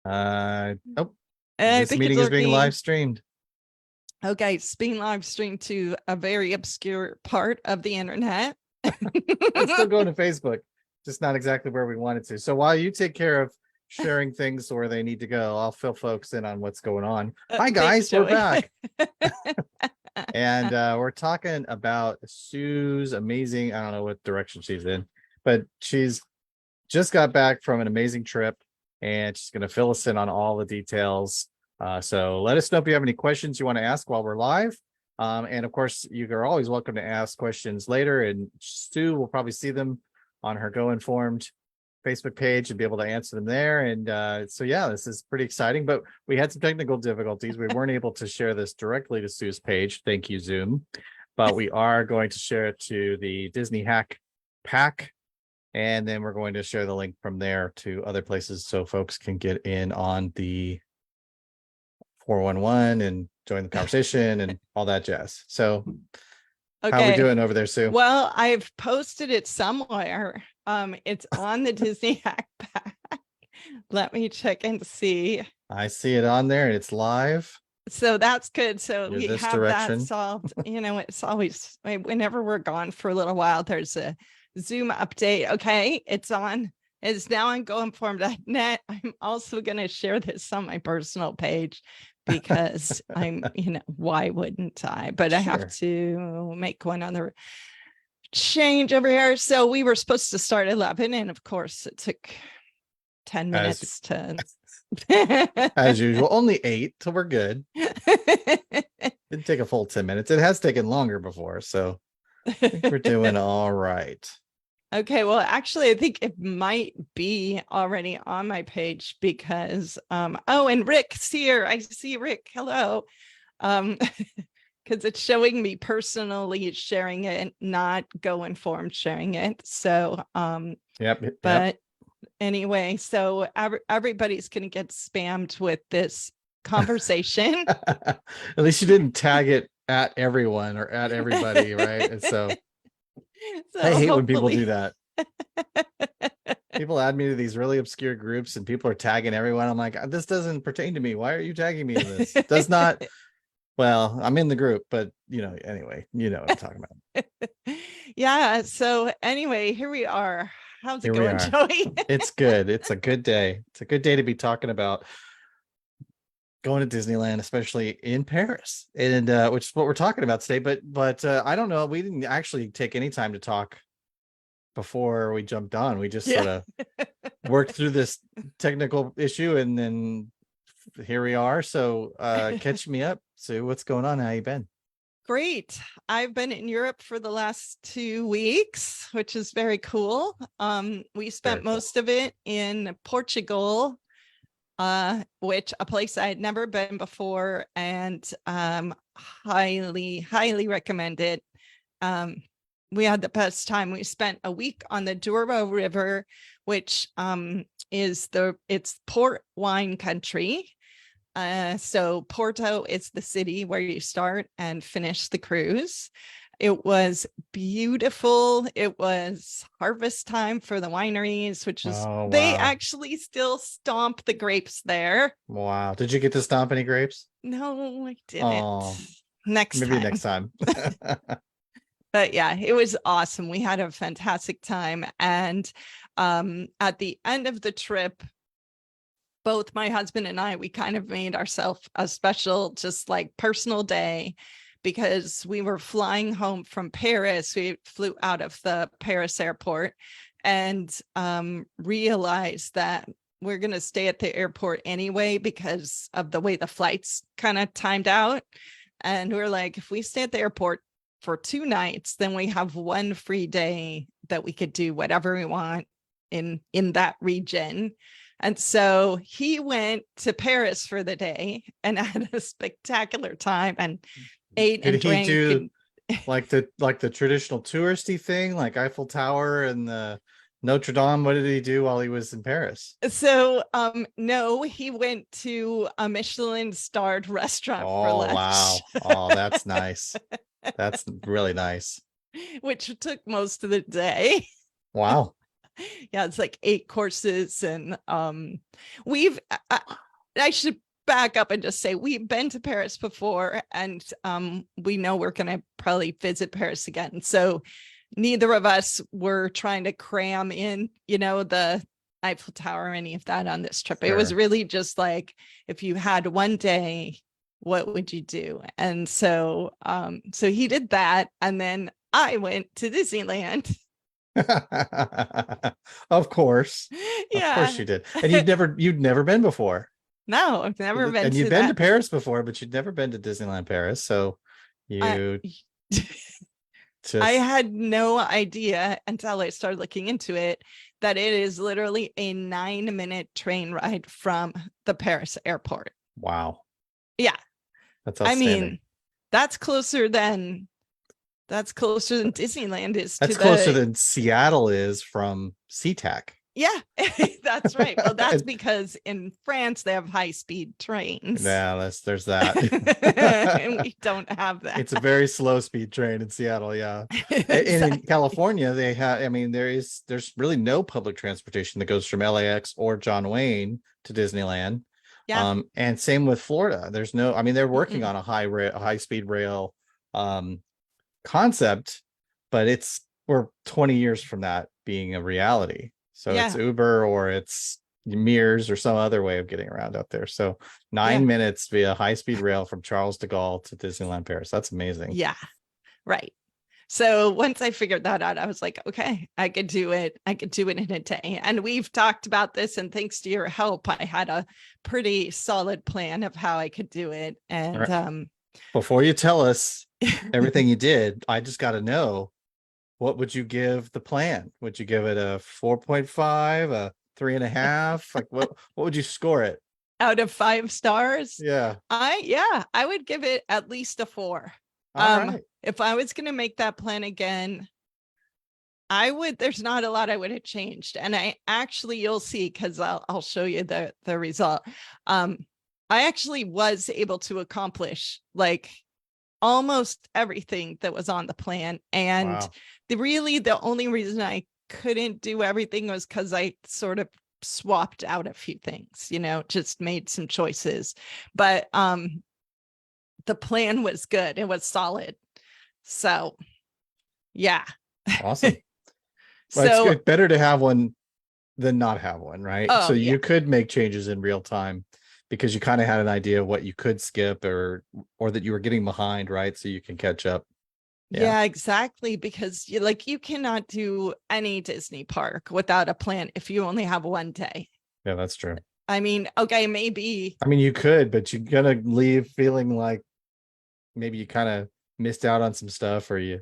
Oh, I this think it's meeting is being working. live streamed. Okay, it's being live streamed to a very obscure part of the internet. It's still going to Facebook, just not exactly where we want it to. So while you take care of sharing things where they need to go, I'll fill folks in on what's going on. Hi Thanks, guys, we're Joey. back. And we're talking about Sue's amazing, I don't know what direction she's in, but she's just got back from an amazing trip and she's going to fill us in on all the details. So let us know if you have any questions you want to ask while we're live. And of course, you are always welcome to ask questions later, and Sue will probably see them on her Go Informed Facebook page and be able to answer them there. And so, yeah, this is pretty exciting, but we had some technical difficulties. We weren't able to share this directly to Sue's page. Thank you, Zoom. But we are going to share it to the Disney Hack Pack. And then we're going to share the link from there to other places so folks can get in on the 411 and join the conversation and all that jazz. So how are we doing over there, Sue? Well, I've posted it somewhere. It's on the Disney Hack Pack. Let me check and see. I see it on there and it's live. So that's good. So we have direction. that solved. It's always, whenever we're gone for a little while, there's a Zoom update. Okay, it's on. It's now on GoInform.net. I'm also going to share this on my personal page because I'm, why wouldn't I? But I have to make one other change over here. So we were supposed to start at 11, and of course it took 10 minutes to as usual. Only 8, so we're good. Didn't take a full 10 minutes. It has taken longer before, so I think we're doing all right. Okay, well, actually, I think it might be already on my page because oh, and Rick's here. I see Rick. Hello. Because it's showing me personally sharing it, not Go Informed sharing it. So but anyway, so everybody's going to get spammed with this conversation. At least you didn't tag it at everyone or at everybody, right? And so I hate when people do that. People add me to these really obscure groups and people are tagging everyone. I'm like, this doesn't pertain to me. Why are you tagging me in this? It does not. Well, I'm in the group, but anyway, what I'm talking about. Yeah. So anyway, here we are. How's it going, Joey? It's good. It's a good day. It's a good day to be talking about going to Disneyland, especially in Paris, and which is what we're talking about today. But I don't know. We didn't actually take any time to talk before we jumped on. We just sort of worked through this technical issue, and then here we are. So catch me up, Sue. What's going on? How you been? Great. I've been in Europe for the last 2 weeks, which is very cool. We spent most of it in Portugal, which a place I had never been before, and highly, highly recommend it. We had the best time. We spent a week on the Douro River, which it's port wine country. So Porto is the city where you start and finish the cruise. It was beautiful. It was harvest time for the wineries, which is they actually still stomp the grapes there. Wow. Did you get to stomp any grapes? No, I didn't. Maybe next time. But yeah, it was awesome. We had a fantastic time. And at the end of the trip, both my husband and I, we kind of made ourselves a special, just like personal day, because we were flying home from Paris. We flew out of the Paris airport and realized that we're going to stay at the airport anyway because of the way the flights kind of timed out. And we're like, if we stay at the airport for 2 nights, then we have 1 free day that we could do whatever we want in that region. And so he went to Paris for the day and had a spectacular time and ate and drank. Did he do like the traditional touristy thing, like Eiffel Tower and the Notre Dame? What did he do while he was in Paris? So no, he went to a Michelin-starred restaurant for lunch. Wow. Oh, that's nice. That's really nice. Which took most of the day. Wow. Yeah, it's like 8 courses. And we've, I should back up and just say we've been to Paris before, and we know we're going to probably visit Paris again. So neither of us were trying to cram in, the Eiffel Tower or any of that on this trip. It was Sure. really just like, if you had one day, what would you do? And so he did that, and then I went to Disneyland. Of course. Of course Yeah. you did. And you'd never been before. No, I've never been And you'd to been to that. Paris before, but you'd never been to Disneyland Paris. So I you I just had no idea until I started looking into it that it is literally a 9-minute train ride from the Paris airport. wow. Yeah. That's I outstanding. mean, that's closer than Disneyland is to That's closer the. than Seattle is from SeaTac. Yeah, that's right. Well, that's And- because in France they have high-speed trains. Yeah, there's that. And we don't have that. It's a very slow speed train in Seattle. Yeah. And in Exactly. California, they have, I mean, there's really no public transportation that goes from LAX or John Wayne to Disneyland. Yeah. And same with Florida. There's no, I mean, they're working Mm-mm. on a high speed rail concept, but we're 20 years from that being a reality. So it's Yeah. Uber or it's Mears or some other way of getting around up there. So 9 Yeah. minutes via high speed rail from Charles de Gaulle to Disneyland Paris. That's amazing. Yeah. Right. So once I figured that out, I was like, okay, I could do it. I could do it in a day. And we've talked about this, and thanks to your help, I had a pretty solid plan of how I could do it. And Right. Before you tell us everything you did, I just got to know, what would you give the plan? Would you give it a 4.5, a 3.5? Like what would you score it? out of 5 stars, Yeah. I would give it at least a 4. All right. If I was going to make that plan again, there's not a lot I would have changed. And I actually, you'll see, because I'll show you the result. I actually was able to accomplish like almost everything that was on the plan. And Wow. the only reason I couldn't do everything was because I sort of swapped out a few things, just made some choices. But the plan was good. It was solid. So yeah. Awesome. Well, So it's better to have one than not have one, right? Oh, So yeah. you could make changes in real time because you kind of had an idea of what you could skip or that you were getting behind, right? So you can catch up. Yeah, exactly. Because you cannot do any Disney park without a plan if you only have one day. Yeah, that's true. I mean, okay, maybe. I mean, you could, but you're gonna leave feeling like maybe you kind of missed out on some stuff or you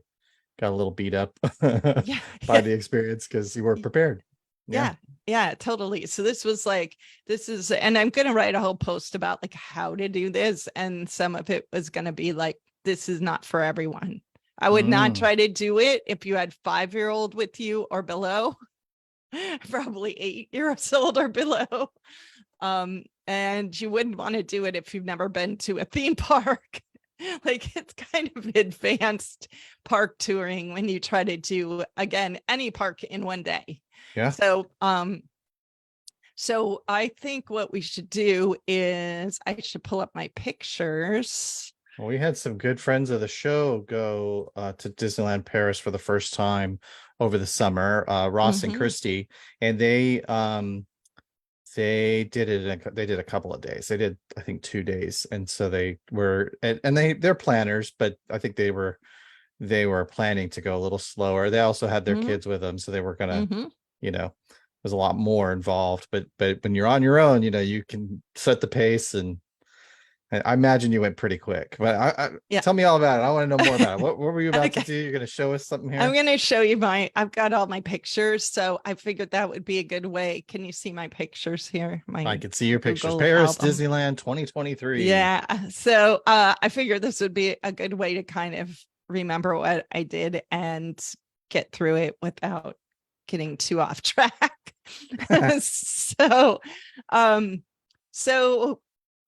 got a little beat up Yeah. by the experience because you weren't prepared. Yeah, totally. So this is, and I'm going to write a whole post about like how to do this. And some of it was going to be like, this is not for everyone. I would not try to do it if you had 5-year-old with you or below, probably 8 years old or below. And you wouldn't want to do it if you've never been to a theme park. Like it's kind of advanced park touring when you try to do, again, any park in one day. Yeah. So I think what we should do is I should pull up my pictures. Well, we had some good friends of the show go to Disneyland Paris for the first time over the summer, Ross and Christy, and they did it. They did a couple of days. They did, I think, 2 days, and so they were, and they're planners, but I think they were planning to go a little slower. They also had their kids with them, so they were gonna, there's a lot more involved. But when you're on your own, you can set the pace, and I imagine you went pretty quick. But tell me all about it. I want to know more about it. What were you about to do? You're going to show us something here? I'm going to show you I've got all my pictures. So I figured that would be a good way. Can you see my pictures here? I can see your pictures. Google Paris, album. Disneyland 2023. Yeah. So I figured this would be a good way to kind of remember what I did and get through it without getting too off track. So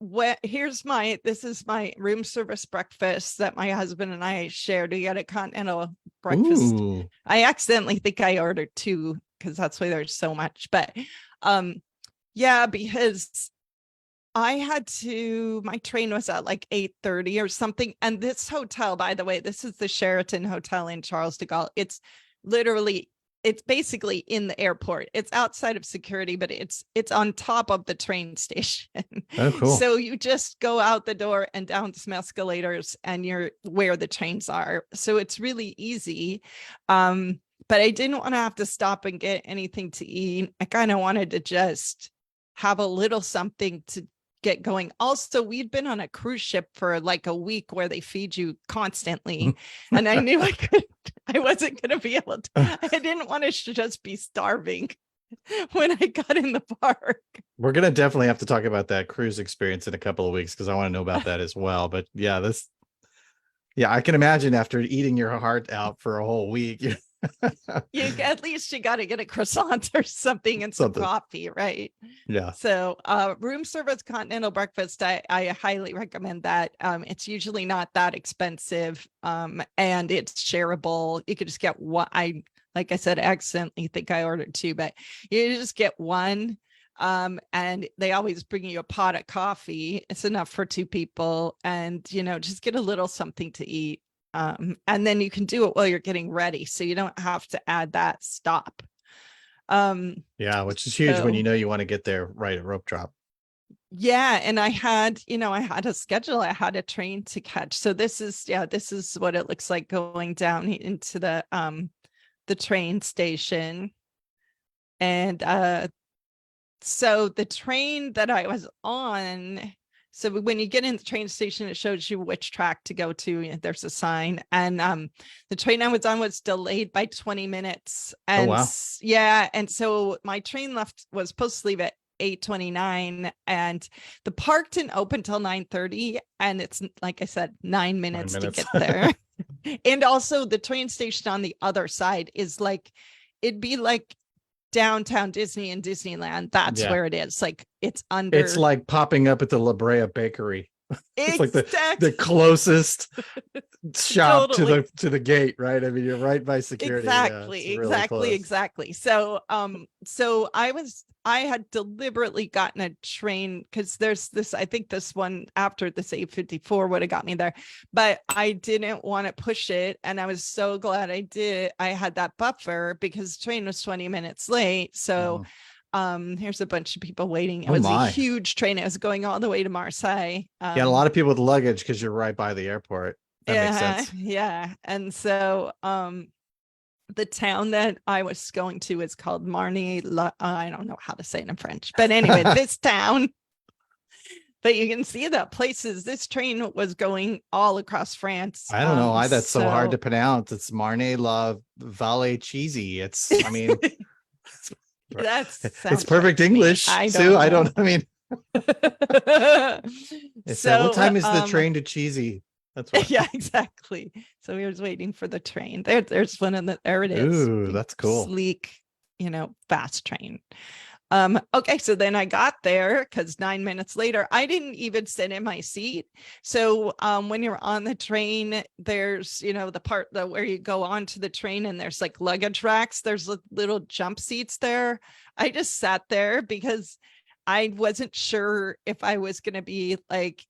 this is my room service breakfast that my husband and I shared. We got a continental breakfast. Ooh. I accidentally think I ordered two because that's why there's so much. But yeah, because my train was at like 8:30 or something. And this hotel, by the way, this is the Sheraton Hotel in Charles de Gaulle. It's basically in the airport. It's outside of security, but it's on top of the train station. Oh, cool. So you just go out the door and down some escalators and you're where the trains are. So it's really easy. But I didn't want to have to stop and get anything to eat. I kind of wanted to just have a little something to get going. Also, we'd been on a cruise ship for like a week where they feed you constantly. And I knew I wasn't going to be able to, I didn't want to just be starving when I got in the park. We're going to definitely have to talk about that cruise experience in a couple of weeks because I want to know about that as well. But yeah, I can imagine after eating your heart out for a whole week. At least you got to get a croissant or something and some coffee, right? Yeah. So room service continental breakfast, I highly recommend that. It's usually not that expensive, and it's shareable. You could just get one. Like I said, I accidentally think I ordered two, but you just get one. And they always bring you a pot of coffee. It's enough for two people, and just get a little something to eat. And then you can do it while you're getting ready, so you don't have to add that stop. Yeah, which is huge when you want to get there right at rope drop. Yeah, and I had a schedule. I had a train to catch. So this is what it looks like going down into the train station. And so the train that I was on, so when you get in the train station, it shows you which track to go to. There's a sign. And the train I was on was delayed by 20 minutes. And wow. Yeah. And so my train was supposed to leave at 8:29, and the park didn't open till 9:30. And it's, like I said, 9 minutes to get there. And also the train station on the other side is like, it'd be like downtown Disney and Disneyland. That's where it is. Like it's like popping up at the La Brea Bakery. It's like the closest shop to the gate, right? I mean, you're right by security. Exactly. So I had deliberately gotten a train because there's this, I think this one after this 8:54 would have got me there, but I didn't want to push it. And I was so glad I did. I had that buffer because the train was 20 minutes late. So here's a bunch of people waiting. It was a huge train. It was going all the way to Marseille. A lot of people with luggage because you're right by the airport. That makes sense. Yeah. And so the town that I was going to is called Marne. I don't know how to say it in French, but anyway, this town. But you can see that this train was going all across France. I don't know why that's so hard to pronounce. It's Marne la Vallée Cheesy. I mean, it's perfect English, Sue. I don't know. So what time is the train to Cheesy? That's right. Yeah, exactly. So we was waiting for the train. There's one there it is. Ooh, that's cool. Sleek, fast train. Okay, so then I got there because 9 minutes later, I didn't even sit in my seat. So when you're on the train, there's, the part where you go onto the train and there's like luggage racks. There's little jump seats there. I just sat there I wasn't sure if I was going to be like,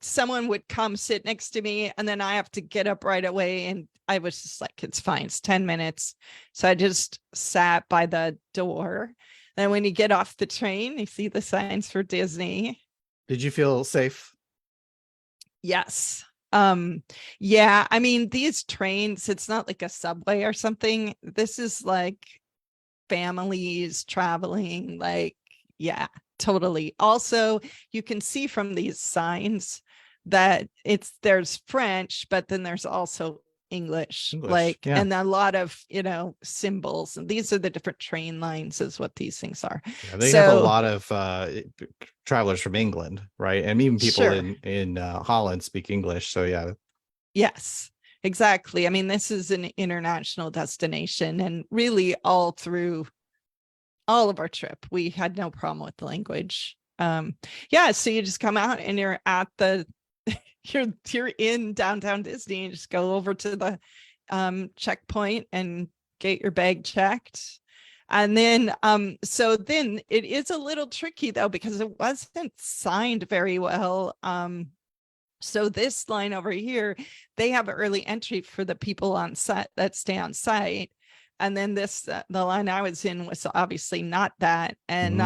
someone would come sit next to me and then I have to get up right away. And I was just like, it's fine. It's 10 minutes. So I just sat by the door. Then when you get off the train, you see the signs for Disney. Did you feel safe? Yes. Yeah. I mean, these trains, it's not like a subway or something. This is like families traveling, like, yeah, totally. Also, you can see from these signs that there's French, but then there's also English. And a lot of, symbols. And these are the different train lines is what these things are. Yeah, they have a lot of travelers from England, right? And even people in Holland speak English. So yeah. Yes, exactly. I mean, this is an international destination, and really all through all of our trip, we had no problem with the language. Yeah, so you just come out and you're at the you're in downtown Disney and just go over to the checkpoint and get your bag checked. And then so then it is a little tricky though, because it wasn't signed very well. So this line over here, they have early entry for the people on set that stay on site. And then this, the line I was in was obviously not that. And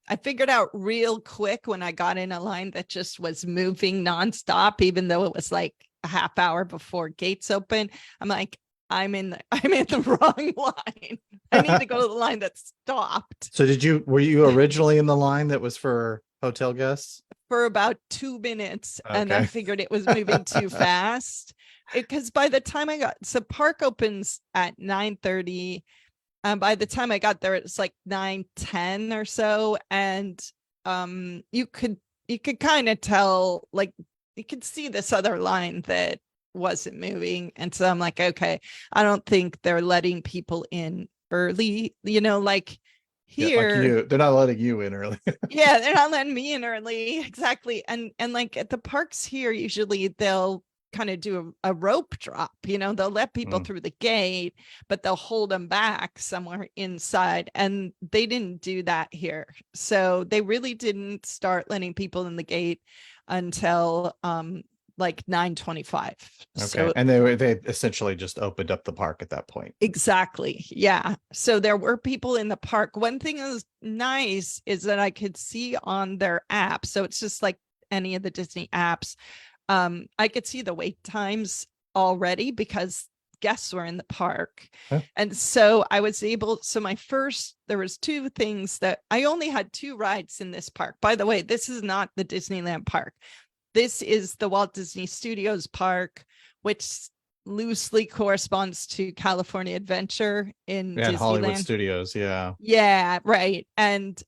I figured out real quick when I got in a line that just was moving nonstop, even though it was like a half hour before gates open. I'm like, I'm in the wrong line. I need to go to the line that stopped. So were you originally in the line that was for hotel guests? For about 2 minutes, Okay. and I figured it was moving too fast. Because by the time park opens at 9:30, and by the time I got there, it's like 9:10 or so, and you could kind of tell, like you could see this other line that wasn't moving, and so I'm like, okay, I don't think they're letting people in early, like. Here, yeah, like they're not letting you in early. Yeah, they're not letting me in early. Exactly. And like at the parks here, usually they'll kind of do a rope drop, they'll let people through the gate, but they'll hold them back somewhere inside. And they didn't do that here. So they really didn't start letting people in the gate until like 9:25. Okay. So, and they essentially just opened up the park at that point. Exactly. Yeah. So there were people in the park. One thing that was nice is that I could see on their app. So it's just like any of the Disney apps. I could see the wait times already because guests were in the park. Huh? And so I was able, there was 2 things that I only had 2 rides in this park. By the way, this is not the Disneyland park. This is the Walt Disney Studios Park, which loosely corresponds to California Adventure in Disneyland. Hollywood Studios, yeah. Yeah, right. And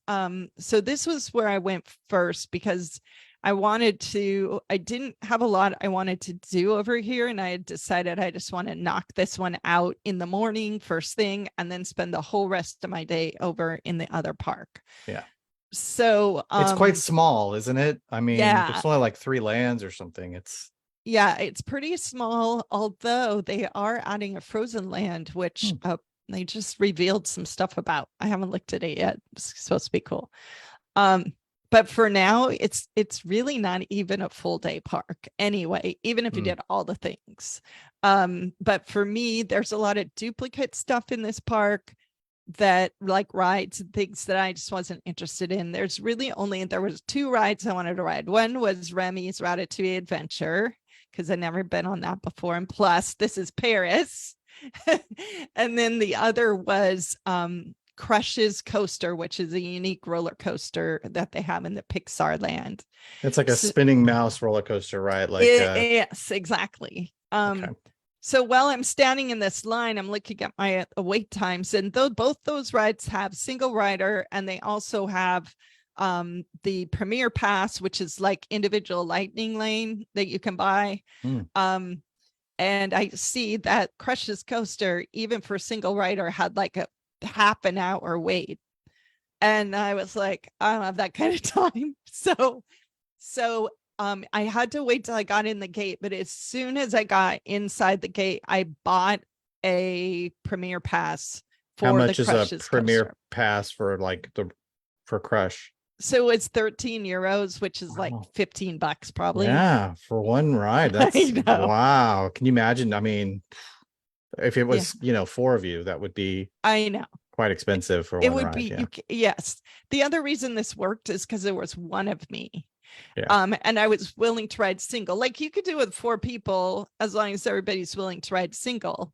so this was where I went first because I didn't have a lot I wanted to do over here. And I had decided I just want to knock this one out in the morning, first thing, and then spend the whole rest of my day over in the other park. Yeah. So it's quite small, isn't it? I mean, yeah. It's only like 3 lands or something. It's pretty small, although they are adding a frozen land, which they just revealed some stuff about. I haven't looked at it yet. It's supposed to be cool. But for now, it's really not even a full day park anyway, even if you did all the things. But for me, there's a lot of duplicate stuff in this park that like rides and things that I just wasn't interested in. There was 2 rides I wanted to ride. One was Remy's Ratatouille Adventure, because I'd never been on that before. And plus, this is Paris. And then the other was Crush's Coaster, which is a unique roller coaster that they have in the Pixar land. It's like a spinning mouse roller coaster, right? Yes, exactly. Okay. So while I'm standing in this line, I'm looking at my wait times, and both those rides have single rider, and they also have the Premier Pass, which is like individual lightning lane that you can buy. And I see that Crush's Coaster, even for single rider, had like a half an hour wait, and I was like, I don't have that kind of time. So I had to wait till I got in the gate, but as soon as I got inside the gate, I bought a Premier Pass for How much the is Crush's a Premier Coaster. Pass for for Crush? So it's 13 euros, which is like $15 probably. Yeah, for one ride. That's wow. Can you imagine? I mean, if it was 4 of you, that would be quite expensive for one ride. Yes. The other reason this worked is because there was one of me. And I was willing to ride single. Like you could do it with 4 people as long as everybody's willing to ride single.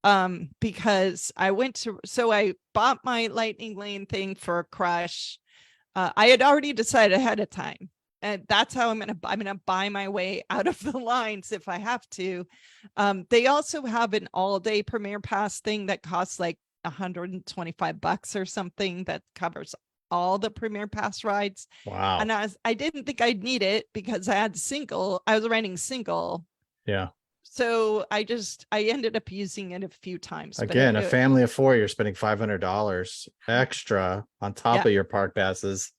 Because I bought my lightning lane thing for a Crush. I had already decided ahead of time, and that's how I'm gonna buy my way out of the lines if I have to. They also have an all-day Premier Pass thing that costs like $125 or something that covers all the Premier Pass rides. Wow. And I didn't think I'd need it because I was riding single. Yeah. So I ended up using it a few times. Again, a family of 4, you're spending $500 extra on top of your park passes.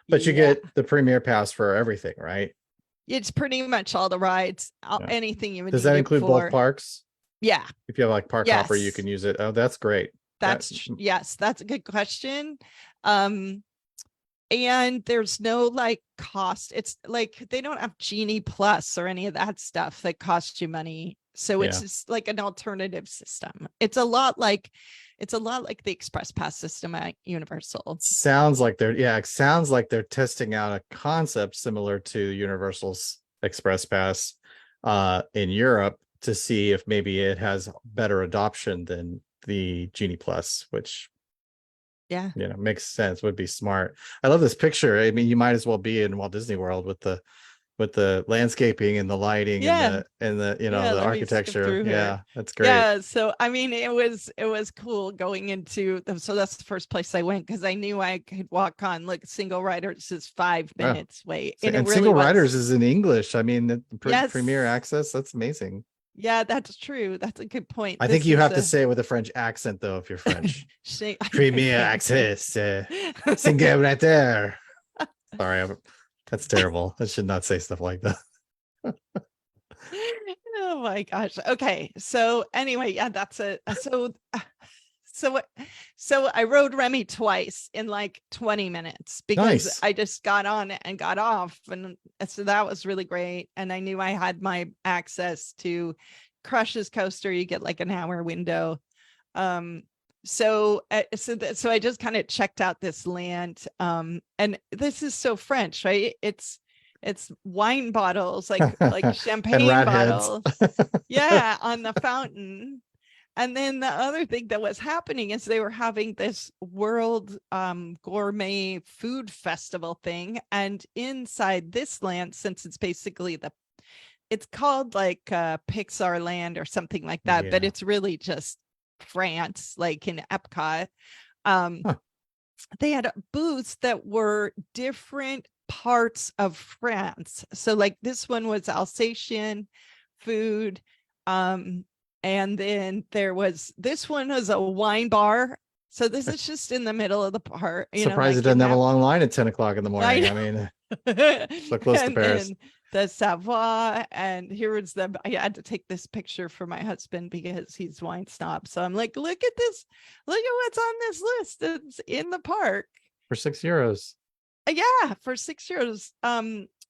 But you Yeah. get the premier pass for everything, right? It's pretty much all the rides, Yeah. anything you would Does need that it include both for. parks? Yeah. If you have like park hopper, you Yes. can use it. Oh, that's great. That Yes, that's a good question. Um, and there's no like cost. It's like they don't have Genie Plus or any of that stuff that costs you money. So it's Yeah. just like an alternative system. It's a lot like the Express Pass system at Universal. Sounds like it sounds like they're testing out a concept similar to Universal's Express Pass in Europe to see if maybe it has better adoption than the Genie Plus, which Yeah. makes sense, would be smart. I love this picture. I mean, you might as well be in Walt Disney World with the landscaping and the lighting and Yeah. the Yeah, the let me skip architecture. through here. Yeah, that's great. Yeah, so I mean, it was cool going into them. So that's the first place I went because I knew I could walk on. Like Single Riders is 5 minutes away, and it And really Single was. Riders is in English. I mean, the Yes. Premier Access, that's amazing. Yeah, that's true. That's a good point. I think you have to say it with a French accent, though, if you're French. Premier Access, Single Rider. Sorry, that's terrible. I should not say stuff like that. Oh my gosh. Okay. So anyway, yeah, that's so so I rode Remy twice in like 20 minutes because Nice. I just got on and got off. And so that was really great. And I knew I had my access to Crush's coaster. You get like an hour window. So I just kind of checked out this land. And this is so French, right? It's wine bottles, like champagne rat bottles. heads. Yeah, on the fountain. And then the other thing that was happening is they were having this world gourmet food festival thing. And inside this land, since it's basically it's called like Pixar Land or something like that, but Yeah. it's really just France, like in Epcot. Huh. They had booths that were different parts of France. So like this one was Alsatian food. And then this one was a wine bar. So this is just in the middle of the park. Surprised it doesn't have a long line at 10 o'clock in the morning. I mean, so close to Paris. The Savoie, and here was I had to take this picture for my husband because he's wine snob. So I'm like, look at this, look at what's on this list. It's in the park For €6. Yeah, for €6.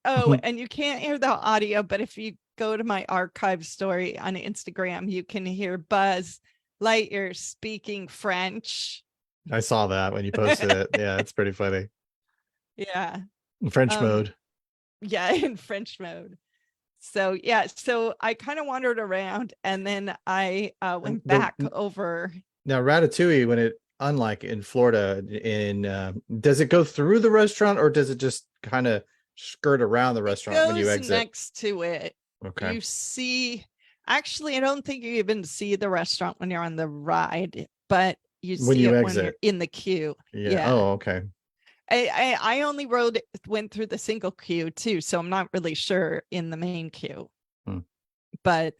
And you can't hear the audio, but if you go to my archive story on Instagram, you can hear Buzz Lightyear speaking French. I saw that when you posted it. Yeah, it's pretty funny. Yeah. In French mode. Yeah, in French mode. So yeah, so I kind of wandered around and then I went back over. Now Ratatouille, when it, unlike in Florida, does it go through the restaurant or does it just kind of skirt around the restaurant when you exit? Next to it. Okay. You see, actually, I don't think you even see the restaurant when you're on the ride, but you see it when you're in the queue. Yeah. Oh, okay. I only went through the single queue too, so I'm not really sure in the main queue. But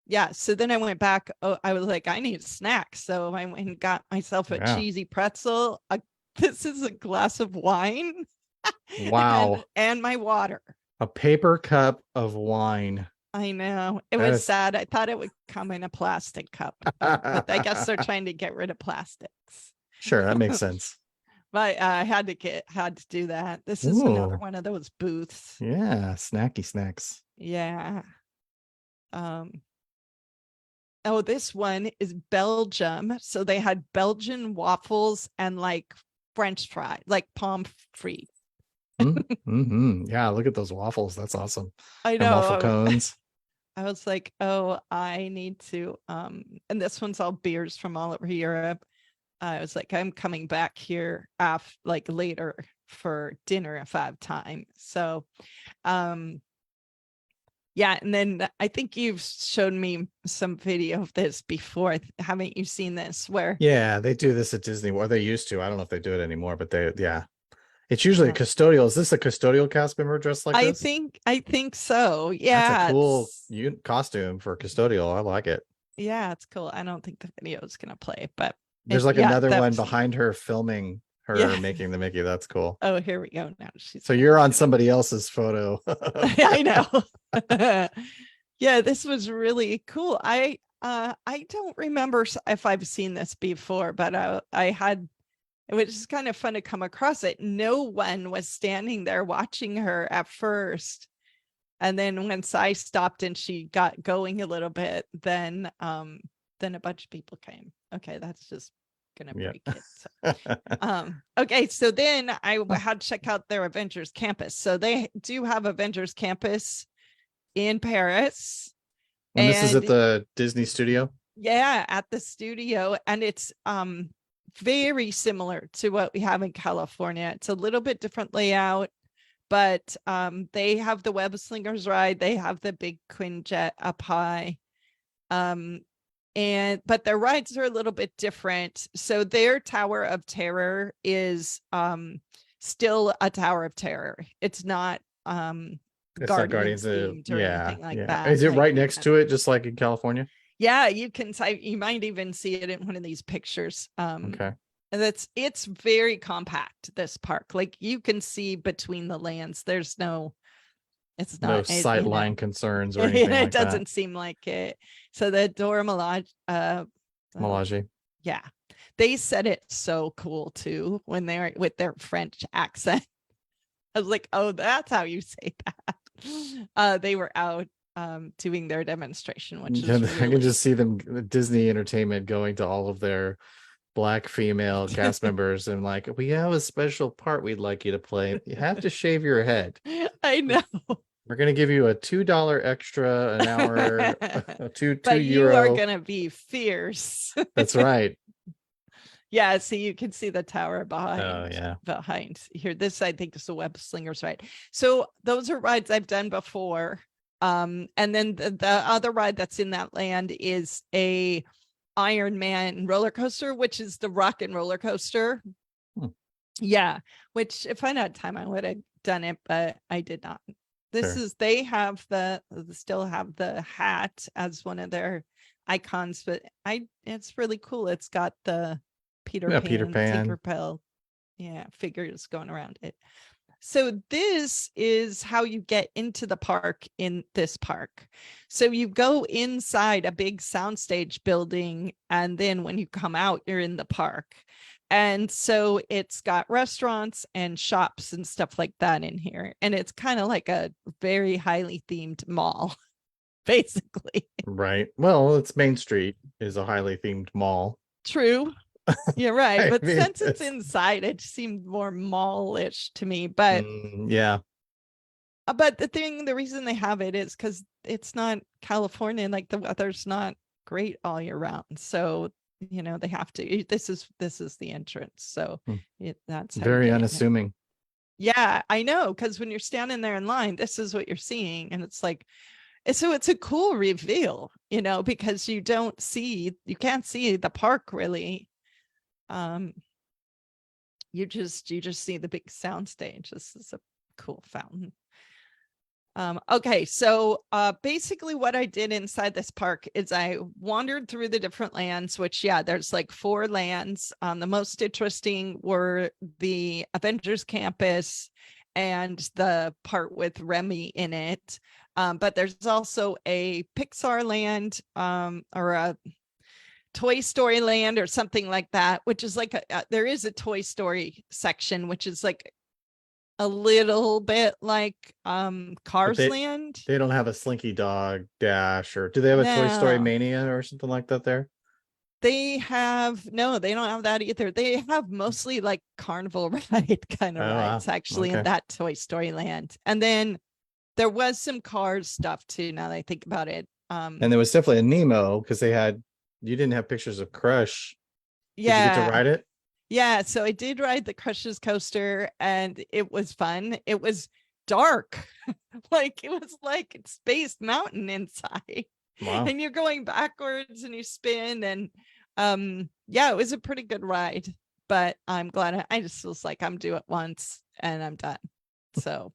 yeah, so then I went back. Oh, I was like, I need snacks. So I went and got myself a cheesy pretzel. This is a glass of wine. Wow. and my water. A paper cup of wine. I know. It was sad. I thought it would come in a plastic cup, but I guess they're trying to get rid of plastics. Sure, that makes sense. But I had to do that. This is another one of those booths. Yeah, snacky snacks. Yeah. Oh, this one is Belgium. So they had Belgian waffles and like French fry, like pommes frites. Yeah, look at those waffles. That's awesome. I know. And waffle cones. I was like, oh, I need to. And this one's all beers from all over Europe. I was like, I'm coming back here later for dinner if I have time. So, yeah. And then I think you've shown me some video of this before. Haven't you seen this? Yeah, they do this at Disney. Or they used to. I don't know if they do it anymore, but it's usually a custodial. Is this a custodial cast member dressed like this? I think so. Yeah. That's a cool costume for custodial. I like it. Yeah, it's cool. I don't think the video is going to play, but there's like another one behind her filming her making the Mickey. That's cool. Oh, here we go. Now she's So you're on somebody else's photo. I know. Yeah, this was really cool. I don't remember if I've seen this before, but it was just kind of fun to come across it. No one was standing there watching her at first. And then once I stopped and she got going a little bit, then a bunch of people came. Okay, that's just gonna break it. So. Okay, so then I had to check out their Avengers Campus. So they do have Avengers Campus in Paris. And this is at the Disney studio? Yeah, at the studio. And it's very similar to what we have in California. It's a little bit different layout, but they have the web slingers ride. They have the big Quinjet up high. But their rides are a little bit different. So their Tower of Terror is still a Tower of Terror. It's not Guardians themed or anything like that. Is it right next to it, just like in California? Yeah, you might even see it in one of these pictures. Okay. And it's very compact, this park. Like you can see between the lands. There's no sight line concerns or anything like that. It doesn't seem like it. So the Dora Milaje. Yeah. They said it so cool too when they're with their French accent. I was like, oh, that's how you say that. They were out doing their demonstration, which is I can just see them, Disney Entertainment, going to all of their Black female cast members and like, we have a special part we'd like you to play. You have to shave your head. I know. We're gonna give you a $2 extra an hour, €2. You are gonna be fierce. That's right. Yeah, so you can see the tower behind. Oh yeah. Behind here. This I think is the web slingers ride. So those are rides I've done before. And then the other ride that's in that land is a Iron Man roller coaster, which is the Rock and Roller Coaster. Yeah, which if I had time I would have done it, but I did not. They have still have the hat as one of their icons, but it's really cool. It's got the Peter Pan, Tinkerbell, figures going around it. So this is how you get into the park in this park. So you go inside a big soundstage building, and then when you come out, you're in the park. And so it's got restaurants and shops and stuff like that in here. And it's kind of like a very highly themed mall, basically. Right. Well, it's Main Street is a highly themed mall. True. You're right. But since it's inside, it seemed more mall-ish to me. But yeah. But the reason they have it is because it's not California. Like the weather's not great all year round. So they have to. This is the entrance. So that's very unassuming. Yeah, I know. Because when you're standing there in line, this is what you're seeing, and it's like, so it's a cool reveal, because you can't see the park really. You just see the big sound stage. This is a cool fountain. Okay, so basically what I did inside this park is I wandered through the different lands, which there's like 4 lands. The most interesting were the Avengers Campus and the part with Remy in it. But there's also a Pixar land or a Toy Story land or something like that, which is like there is a Toy Story section, which is like a little bit like Cars Land. They don't have a Slinky Dog Dash, or do they have a Toy Story Mania or something like that there? They don't have that either. They have mostly like carnival ride kind of rides actually in that Toy Story land. And then there was some Cars stuff too, now that I think about it. And there was definitely a Nemo, because you didn't have pictures of Crush. Did you get to ride it? Yeah, so I did ride the Crushes coaster, and it was fun. It was dark. It was like Space Mountain inside. Wow. And you're going backwards and you spin, and it was a pretty good ride. But I'm glad I just was like, I'm due it once and I'm done. So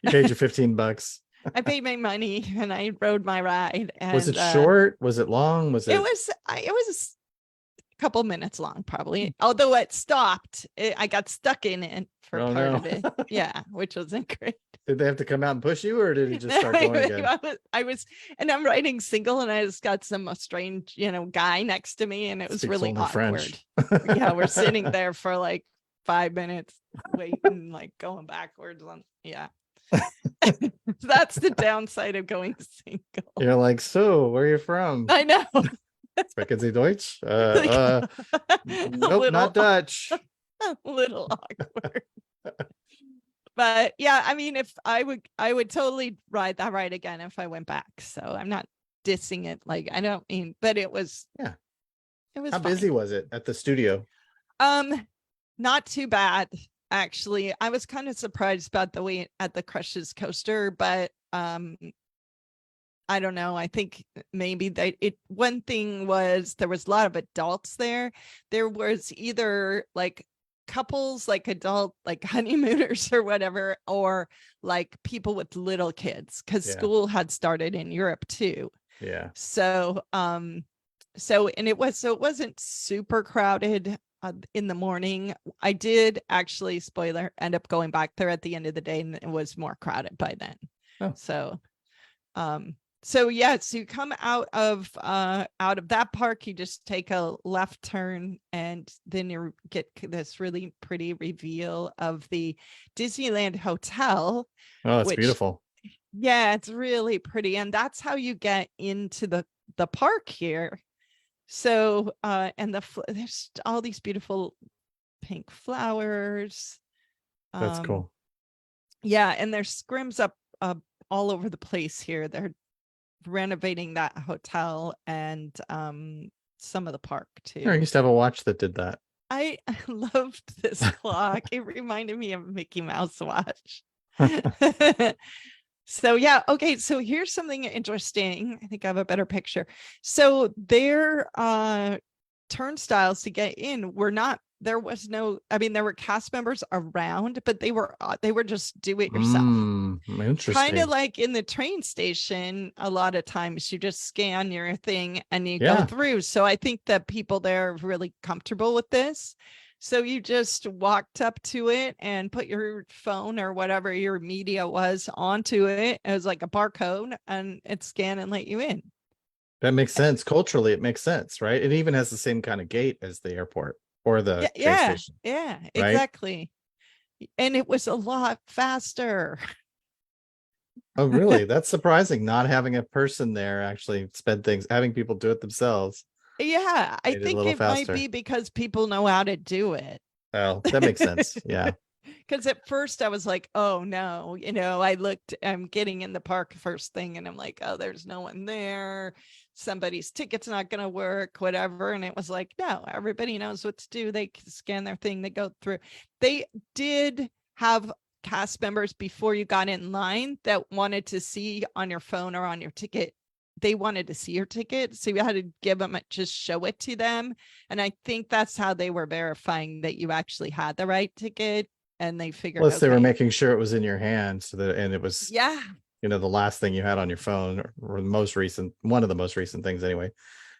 you paid your $15. I paid my money and I rode my ride. And, was it short? Was it long? It was couple minutes long, probably. Although it stopped, I got stuck in it for Oh, part no. of it. Yeah, which wasn't great. Did they have to come out and push you, or did it just No, start going again? I was, and I'm writing single, and I just got some strange, guy next to me, and it was Speaks really only awkward. French. Yeah, we're sitting there for like 5 minutes, waiting, like going backwards. Yeah, that's the downside of going single. You're like, so where are you from? I know. Sprechen Sie Deutsch? Like, a Nope, not Dutch. a little awkward. But yeah, I mean, if I would totally ride that ride again if I went back. So I'm not dissing it. Like, I don't mean, but it was, Yeah. it was How fine. busy was it at the studio? Not too bad, actually. I was kind of surprised about the wait at the Crushes coaster, but I don't know. I think maybe one thing was there was a lot of adults there. There was either like couples, like adult, like honeymooners or whatever, or like people with little kids, because school had started in Europe too. Yeah. So and it wasn't super crowded in the morning. I did actually, spoiler, end up going back there at the end of the day, and it was more crowded by then. So yeah, so you come out of that park, you just take a left turn, and then you get this really pretty reveal of the Disneyland Hotel. Oh, it's beautiful. Yeah, it's really pretty, and that's how you get into the park here. So and there's all these beautiful pink flowers. That's cool. Yeah, and there's scrims up all over the place here. They're renovating that hotel and some of the park too. I used to have a watch that did that. I loved this clock. It reminded me of Mickey Mouse watch. So yeah, okay, so here's something interesting. I think I have a better picture. So their turnstiles to get in were not, there was no, I mean, there were cast members around, but they were just do it yourself. Interesting. Kind of like in the train station, a lot of times you just scan your thing and you go through. So I think that people there are really comfortable with this. So you just walked up to it and put your phone or whatever your media was onto it. It was like a barcode, and it scanned and let you in. That makes sense. Culturally, it makes sense, right? It even has the same kind of gate as the airport or the train station. Yeah, right? Exactly. And it was a lot faster. Oh, really? That's surprising. Not having a person there actually sped things, having people do it themselves. Yeah, I think it might be because people know how to do it. Oh, that makes sense. Yeah. Because at first I was like, oh no, I'm getting in the park first thing, and I'm like, oh, there's no one there. Somebody's ticket's not going to work, whatever. And it was like, no, everybody knows what to do. They scan their thing, they go through. They did have cast members before you got in line that wanted to see on your phone or on your ticket. They wanted to see your ticket, so you had to give them just show it to them. And I think that's how they were verifying that you actually had the right ticket. And they figured, plus they were making sure it was in your hand, so that, and it was the last thing you had on your phone, or one of the most recent things anyway.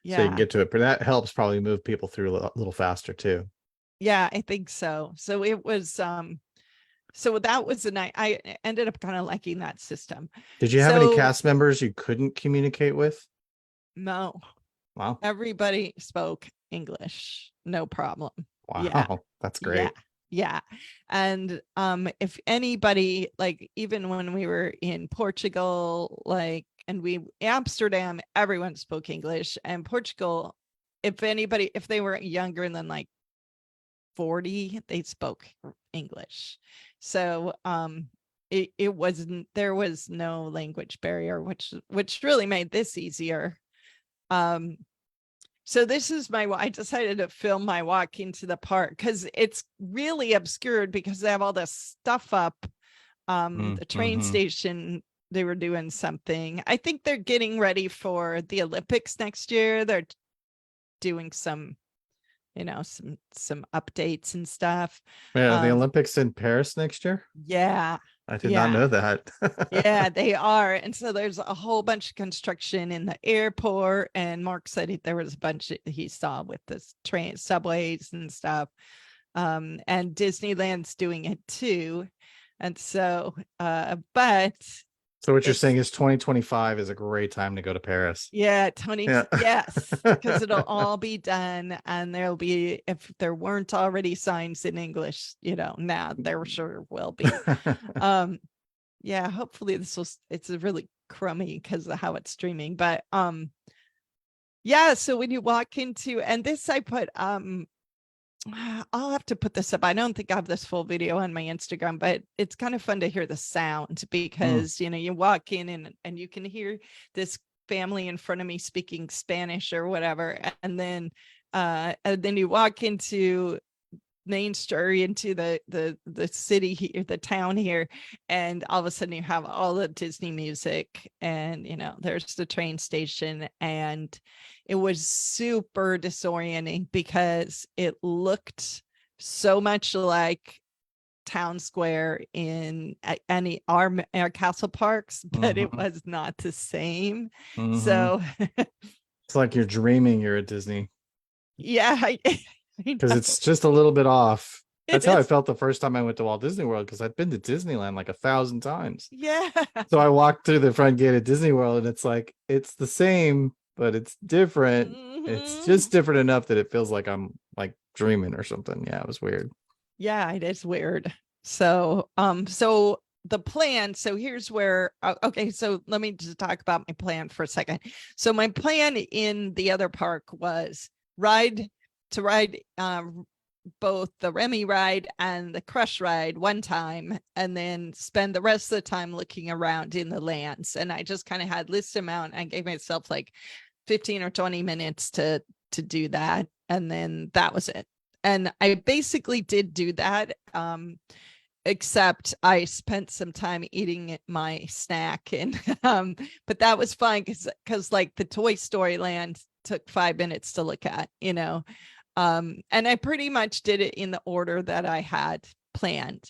So you can get to it, but that helps probably move people through a little faster too. Yeah, I think so. So it was so that was the night. I ended up kind of liking that system. Did you have any cast members you couldn't communicate with? No. Wow. Everybody spoke English, no problem. Wow, that's great. Yeah. And if anybody, like, even when we were in Portugal, like, and Amsterdam, everyone spoke English. And Portugal, if they were younger than like 40, they spoke English. So it wasn't, there was no language barrier, which really made this easier. So this is I decided to film my walk into the park, because it's really obscured because they have all this stuff up. The train station, they were doing something. I think they're getting ready for the Olympics next year. They're doing some updates and stuff. Yeah, the Olympics in Paris next year. Yeah. I did not know Yeah. that. Yeah, they are. And so there's a whole bunch of construction in the airport. And Mark said there was a bunch he saw with this train subways and stuff. And Disneyland's doing it too. And so, but So what you're saying it's, is 2025 is a great time to go to Paris. yeah, Tony, Yeah. yes, because it'll all be done. And there'll be, if there weren't already signs in English, now there sure will be. Um, yeah, hopefully it's a really crummy because of how it's streaming. But yeah, so when you walk into, and this I put I'll have to put this up. I don't think I have this full video on my Instagram, but it's kind of fun to hear the sound because you walk in and you can hear this family in front of me speaking Spanish or whatever, and then you walk into Main Street, into the city here, the town here, and all of a sudden you have all the Disney music, and there's the train station, and it was super disorienting because it looked so much like town square in any our castle parks, but it was not the same. So It's like you're dreaming you're at Disney yeah, I because know. it's just a little bit off. It That's how I is. felt the first time I went to Walt Disney World because I'd been to Disneyland like 1,000 times. Yeah. So I walked through the front gate at Disney World and it's like it's the same, but it's different. It's just different enough that it feels like I'm like dreaming or something. Yeah, it was weird. Yeah, it is weird. So the plan, so here's where okay, so let me just talk about my plan for a second. So my plan in the other park was ride both the Remy ride and the Crush ride one time, and then spend the rest of the time looking around in the lands. And I just kind of had list amount. I gave myself like 15 or 20 minutes to do that, and then that was it. And I basically did do that, except I spent some time eating my snack, and but that was fine because like the Toy Story land took 5 minutes to look at, and I pretty much did it in the order that I had planned.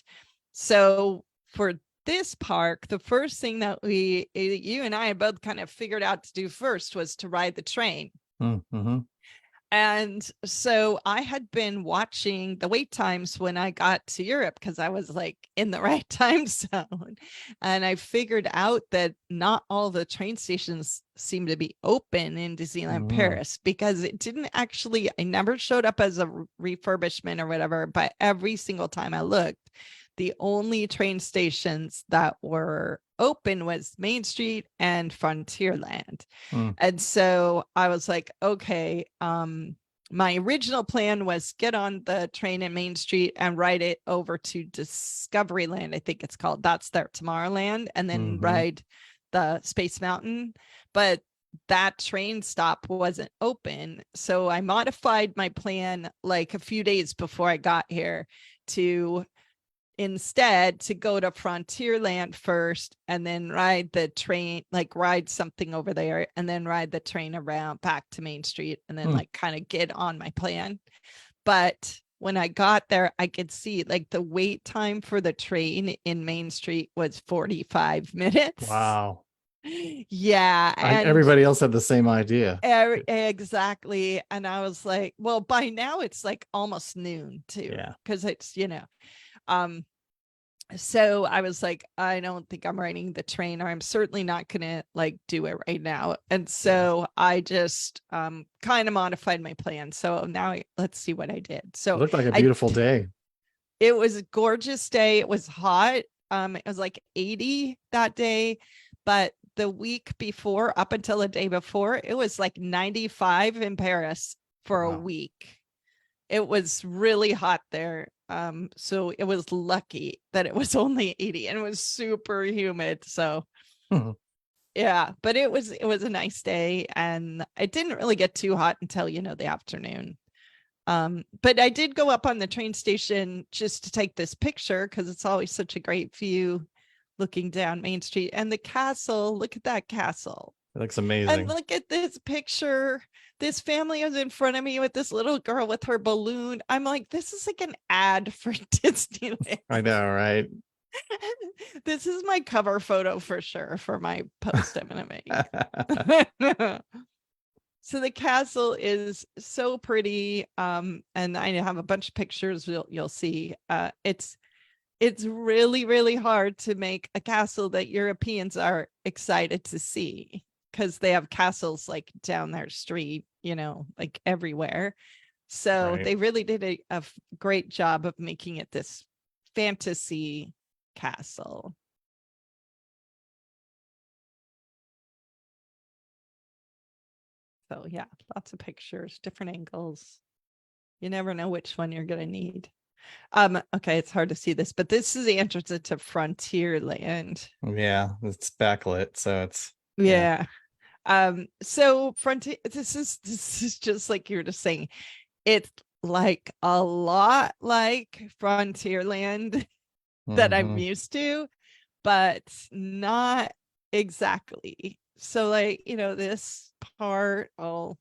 So for this park, the first thing that you and I both kind of figured out to do first was to ride the train. And so I had been watching the wait times when I got to Europe because I was like in the right time zone. And I figured out that not all the train stations seem to be open in Disneyland Paris because it didn't actually, I never showed up as a refurbishment or whatever, but every single time I looked, the only train stations that were open was Main Street and Frontierland. And so I was like, okay, my original plan was get on the train in Main Street and ride it over to Discoveryland, I think it's called. That's their Tomorrowland, and then ride the Space Mountain. But that train stop wasn't open. So I modified my plan like a few days before I got here to instead to go to Frontierland first and then ride the train, like ride something over there and then ride the train around back to Main Street and then like kind of get on my plan. But when I got there, I could see like the wait time for the train in Main Street was 45 minutes. Wow. Yeah. And everybody else had the same idea. Exactly. And I was like, well, by now it's like almost noon too. Yeah. Because it's, so I was like, I don't think I'm riding the train, or I'm certainly not gonna like do it right now. And so I just kind of modified my plan. So now let's see what I did. So it looked like a beautiful day. It was a gorgeous day. It was hot. It was like 80 that day, but the week before, up until the day before, it was like 95 in Paris for a week. It was really hot there. So it was lucky that it was only 80 and it was super humid. So yeah, but it was a nice day, and it didn't really get too hot until the afternoon. But I did go up on the train station just to take this picture because it's always such a great view looking down Main Street and the castle. Look at that castle. It looks amazing. And look at this picture. This family was in front of me with this little girl with her balloon. I'm like, this is like an ad for Disneyland. I know, right? This is my cover photo for sure for my post I'm gonna make. So the castle is so pretty. And I have a bunch of pictures you'll see. It's really, really hard to make a castle that Europeans are excited to see because they have castles like down their street, like everywhere. So Right. they really did a great job of making it this fantasy castle. So yeah, lots of pictures, different angles. You never know which one you're gonna need. Okay, it's hard to see this, but this is the entrance to Frontierland. Yeah, it's backlit, so it's Yeah. So Frontier, this is just like you were just saying, it's like a lot like Frontierland that I'm Mhm. used to, but not exactly. So like, this part all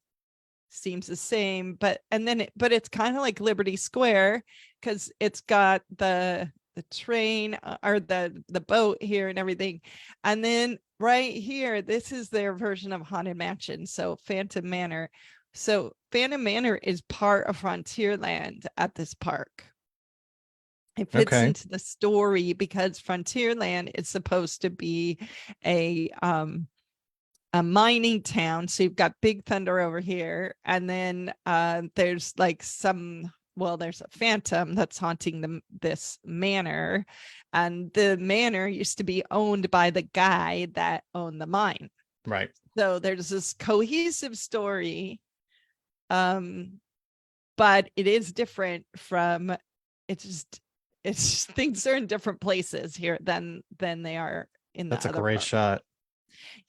seems the same, but it's kind of like Liberty Square because it's got the train or the boat here and everything. And then right here, this is their version of Haunted Mansion. So Phantom Manor. So Phantom Manor is part of Frontierland at this park. It fits Okay. into the story because Frontierland is supposed to be a mining town. So you've got Big Thunder over here, and then there's like there's a phantom that's haunting this manor, and the manor used to be owned by the guy that owned the mine. Right. So there's this cohesive story, but it is different from. It's just things are in different places here than they are in the That's a other great park. shot.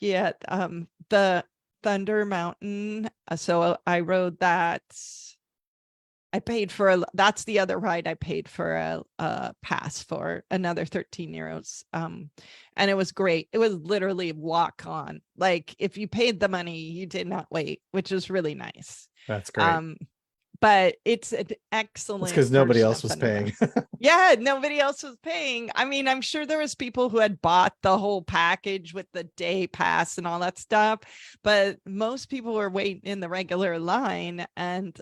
Yeah, the Thunder Mountain. So I rode that. I paid for that's the other ride I paid for a pass for another 13 euros. And it was great. It was literally walk on. Like if you paid the money, you did not wait, which was really nice. That's great. Um, but it's an It's excellent because nobody version else of was Thunder paying. Mountain. Yeah, nobody else was paying. I mean, I'm sure there was people who had bought the whole package with the day pass and all that stuff, but most people were waiting in the regular line, and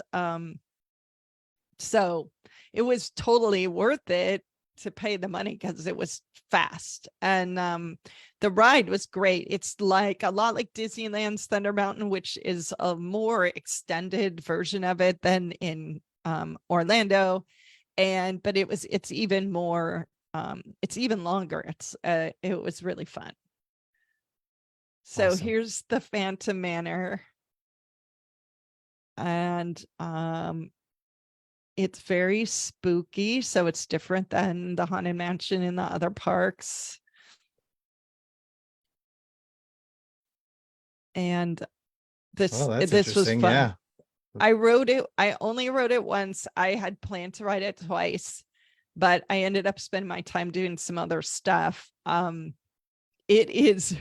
so it was totally worth it to pay the money because it was fast. And the ride was great. It's like a lot like Disneyland's Thunder Mountain, which is a more extended version of it than in Orlando. But it's even more it's even longer. It was really fun. So Awesome. here's the Phantom Manor. And it's very spooky, so it's different than the Haunted Mansion in the other parks. And Oh, that's this was interesting. fun. Yeah. I only wrote it once. I had planned to write it twice, but I ended up spending my time doing some other stuff. It is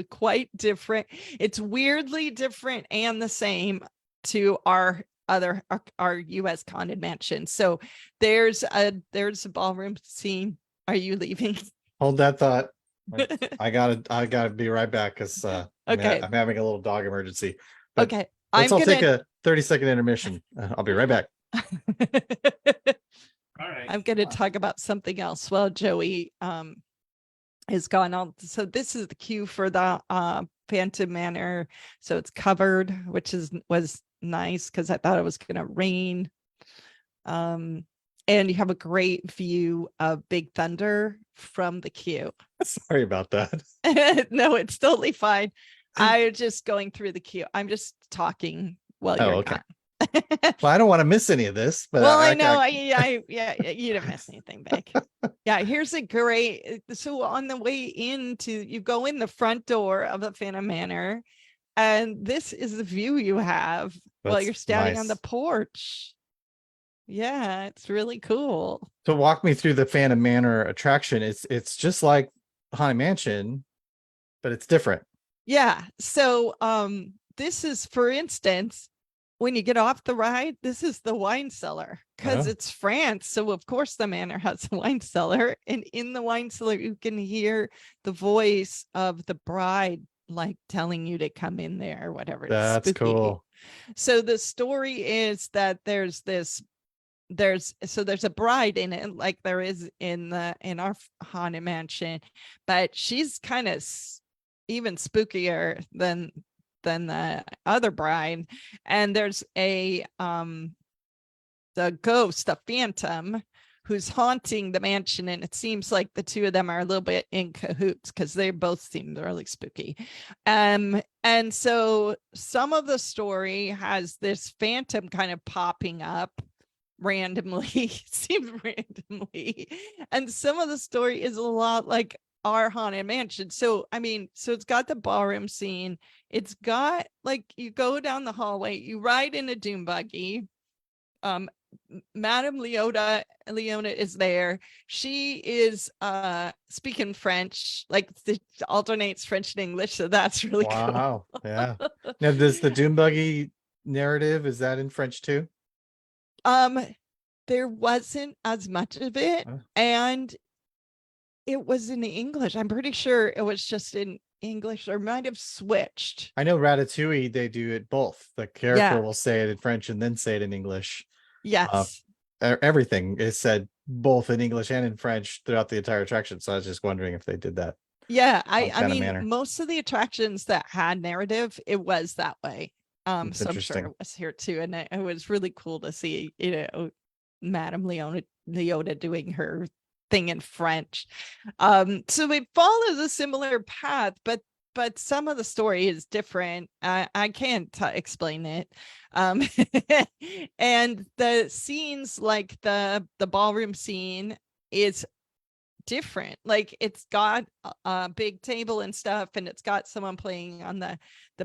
quite different. It's weirdly different and the same to our US Haunted Mansion. So there's a ballroom scene. Are you leaving? Hold that thought. I gotta be right back because Okay. I'm having a little dog emergency. But Okay. let's all take gonna a 30-second intermission. I'll be right back. All right. I'm gonna talk about something else while Joey is gone on. So this is the queue for the Phantom Manor. So it's covered, which was nice because I thought it was gonna rain. And you have a great view of Big Thunder from the queue. Sorry about that. No, it's totally fine. I'm just going through the queue. I'm just talking while you're okay. gone. Well, I don't want to miss any of this, but Well, I know. Yeah, you didn't miss anything big. Yeah, here's a great. So on the way into, you go in the front door of the Phantom Manor, and this is the view you have while That's you're standing on nice. the porch. Yeah, it's really cool. So walk me through the Phantom Manor attraction. It's just like Haunted Mansion, but it's different. Yeah. So this is, for instance, when you get off the ride, this is the wine cellar because Oh, it's France. So of course the manor has a wine cellar. And in the wine cellar, you can hear the voice of the bride like telling you to come in there or whatever. It's that's spooky. cool. So the story is that there's a bride in it, like there is in our haunted mansion, but she's kind of even spookier than the other bride. And there's the ghost, the phantom, who's haunting the mansion, and it seems like the two of them are a little bit in cahoots because they both seem really spooky. And so some of the story has this phantom kind of popping up randomly, seems randomly, and some of the story is a lot like our haunted mansion. So I mean, so it's got the ballroom scene, it's got like you go down the hallway, you ride in a doom buggy. Madame Leona is there. She is speaking French, like alternates French and English, so that's really cool. Wow. Yeah. Now, does the Doom Buggy narrative, is that in French too? There wasn't as much of it, Oh. and it was in English. I'm pretty sure it was just in English, or might have switched. I know Ratatouille, they do it both. The character will say it in French and then say it in English. Yes. Everything is said both in English and in French throughout the entire attraction. So I was just wondering if they did that. Yeah, I kind of mean, manner. most of the attractions that had narrative, it was that way. It's So I'm sure interesting. it was here too, and it was really cool to see, Madame Leota doing her thing in French. So it follows a similar path, but some of the story is different. I can't explain it. And the scenes, like the ballroom scene, is different. Like it's got a big table and stuff, and it's got someone playing on the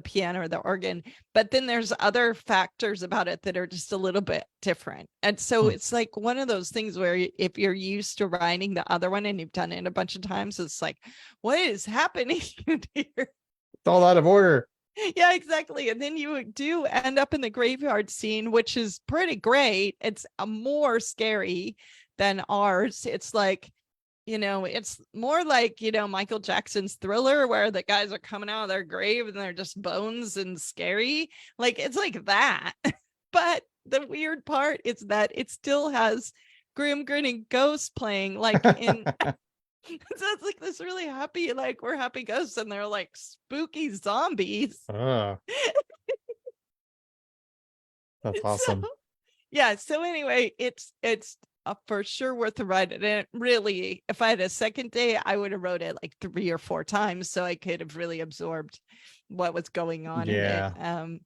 piano or the organ, but then there's other factors about it that are just a little bit different. And so it's like one of those things where if you're used to writing the other one and you've done it a bunch of times, it's like, what is happening here? It's all out of order. Yeah, exactly. And then you do end up in the graveyard scene, which is pretty great. It's more scary than ours. It's like, it's more like, Michael Jackson's Thriller, where the guys are coming out of their grave and they're just bones and scary. Like, it's like that. But the weird part is that it still has grim grinning ghosts playing, like in so it's like this really happy, like we're happy ghosts, and they're like spooky zombies. That's awesome. So anyway, it's for sure worth the ride. And really, if I had a second day, I would have rode it like 3 or 4 times, so I could have really absorbed what was going on in it.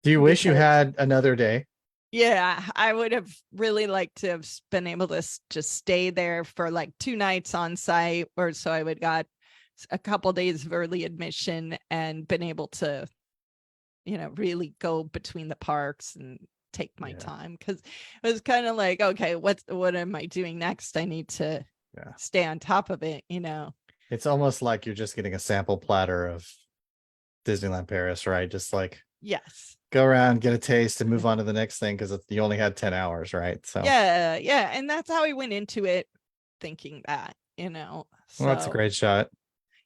Do you wish you had another day? Yeah, I would have really liked to have been able to just stay there for like 2 nights on site, or so I would got a couple days of early admission and been able to, really go between the parks and take my time, because it was kind of like, okay, what am I doing next? I need to stay on top of it. It's almost like you're just getting a sample platter of Disneyland Paris, right? Just like, yes, go around, get a taste, and move on to the next thing, because you only had 10 hours, right? So yeah, and that's how I went into it, thinking that, well, that's a great shot.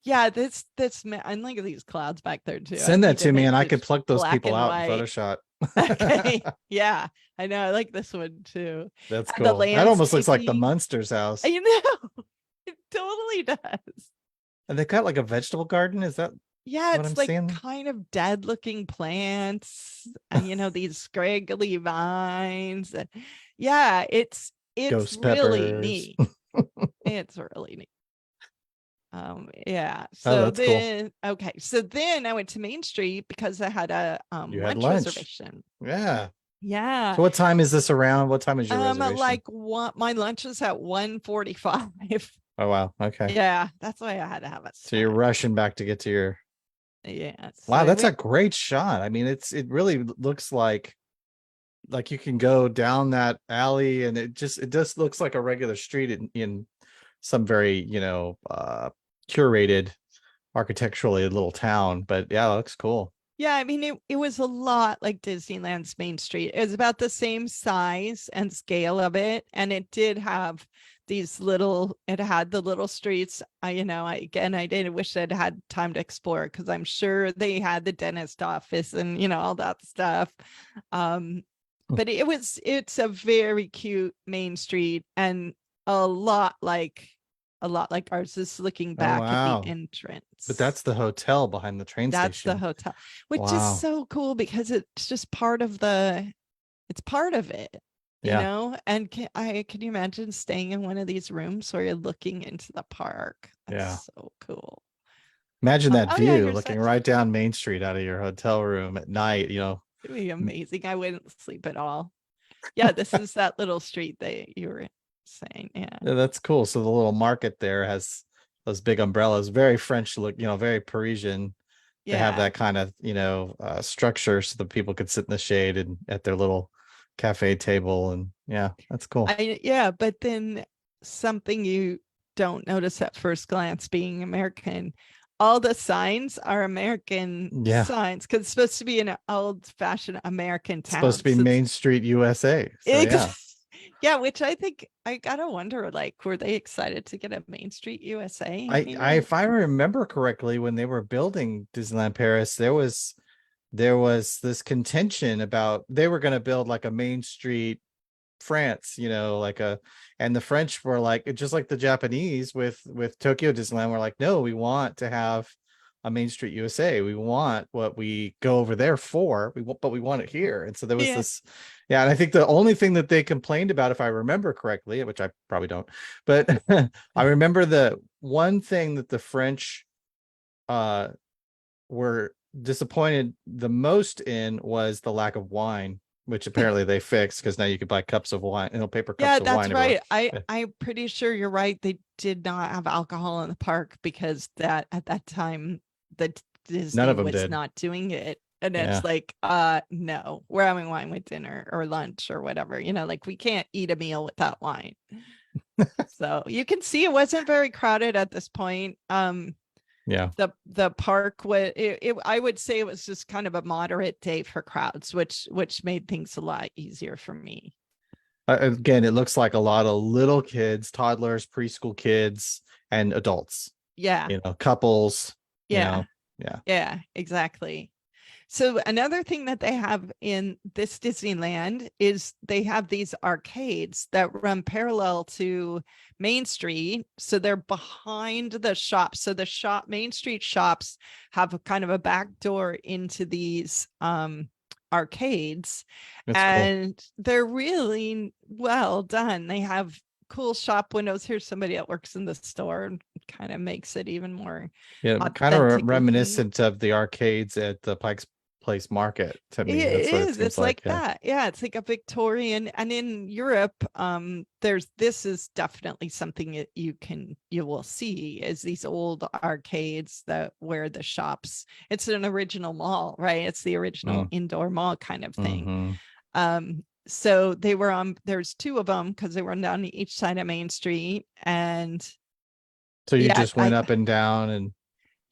Yeah, this and look at these clouds back there too. Send that to me and I could pluck those people out in white. Photoshop. Okay. Yeah, I know. I like this one too. That's cool. That almost looks like the Munsters house. You know, it totally does. And they got like a vegetable garden. Is that Yeah, what it's I'm like seeing? kind of dead looking plants and these scraggly vines. And yeah, it's Ghost really peppers. neat. It's really neat. Oh, So that's cool. then okay, so then I went to Main Street because I had a You had lunch lunch. reservation. Yeah. Yeah. So what time is this around? What time is your reservation? Like my lunch was at 1:45. Oh wow. Okay. Yeah, that's why I had to have it. So you're rushing back to get to your so wow, that's a great shot. I mean, it really looks like you can go down that alley and it just looks like a regular street in some very, curated architecturally little town. But yeah, it looks cool. Yeah, I mean, it was a lot like Disneyland's Main Street. It was about the same size and scale of it. And it did have it had the little streets. I did wish I'd had time to explore because I'm sure they had the dentist office and, all that stuff. Um, but it's a very cute Main Street and a lot like ours, is looking Oh back at the wow. But entrance. that's the hotel behind the train That's the station. hotel, which is Wow. so cool because it's just it's part of it, Yeah. And can you imagine staying in one of these rooms where you're looking into the park? Yeah. That's so cool. Imagine that Oh yeah, view you're looking such, right down Main Street out of your hotel room at night, it'd be M- amazing. I wouldn't sleep at all. Yeah, this is that little street that you were saying. Yeah. Yeah, that's cool. So the little market there has those big umbrellas, very French look, very Parisian. They have Yeah. that kind of, structure so that people could sit in the shade and at their little cafe table. And yeah, that's cool. Yeah, but then something you don't notice at first glance being American, all the signs are American Yeah. signs because it's supposed to be an old-fashioned American It's supposed to town. be So Main Street USA. So yeah. yeah, which I think I gotta wonder, like, were they excited to get a Main Street USA? I Maybe. if I remember correctly, when they were building Disneyland Paris, there was this contention about they were going to build like a Main Street France, and the French were like, just like the Japanese with Tokyo Disneyland, were like, no, we want to have a Main Street USA. We want what we go over there for. But we want it here. And so there was Yeah. this, yeah. And I think the only thing that they complained about, if I remember correctly, which I probably don't, but I remember the one thing that the French uh were disappointed the most in was the lack of wine, which apparently they fixed because now you could buy cups of wine, paper Yeah, cups of that's wine everywhere. right. I'm pretty sure you're right. They did not have alcohol in the park because that at that time the None Disney of them was did. not doing it. And Yeah. it's like, no, we're having wine with dinner or lunch or whatever. Like we can't eat a meal without wine. So you can see it wasn't very crowded at this point. Yeah. The park was I would say it was just kind of a moderate day for crowds, which made things a lot easier for me. Again, it looks like a lot of little kids, toddlers, preschool kids, and adults, Yeah. couples, Yeah. yeah. Yeah, exactly. So another thing that they have in this Disneyland is they have these arcades that run parallel to Main Street. So they're behind the shops. So the Main Street shops have a kind of a back door into these arcades, That's cool. and they're really well done. They have cool shop windows. Here's somebody that works in the store, and kind of makes it even more Yeah, kind of authentic looking. reminiscent of the arcades at the Pike's Place Market to It me. That's what it is. seems It's like. like Yeah. that. Yeah, it's like a Victorian. And in Europe, this is definitely something that you will see is these old arcades that where the shops. It's an original mall, right? It's the original Mm, indoor mall kind of thing. hmm So they were on. There's two of them because they were down each side of Main Street, and So you yeah, just went up and down and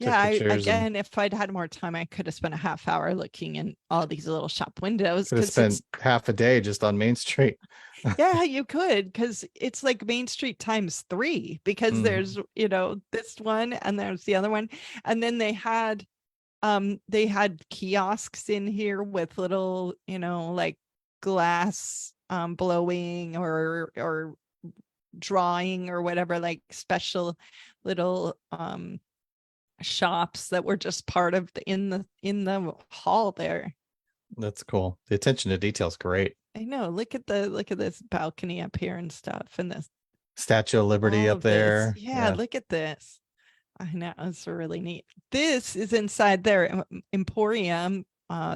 took yeah, pictures and again, if I'd had more time, I could have spent a half hour looking in all these little shop windows could have because it's, spent half a day just on Main Street. yeah, you could, because it's like Main Street times three, because Mhm. there's, this one and there's the other one. And then they had kiosks in here with little, like glass blowing or drawing or whatever, like special little shops that were just part of in the hall there. That's cool. The attention to detail is great. I know. Look at this balcony up here and stuff, and this Statue of Liberty all up of this. there. Yeah, Yeah. look at this. I know, it's really neat. This is inside their Emporium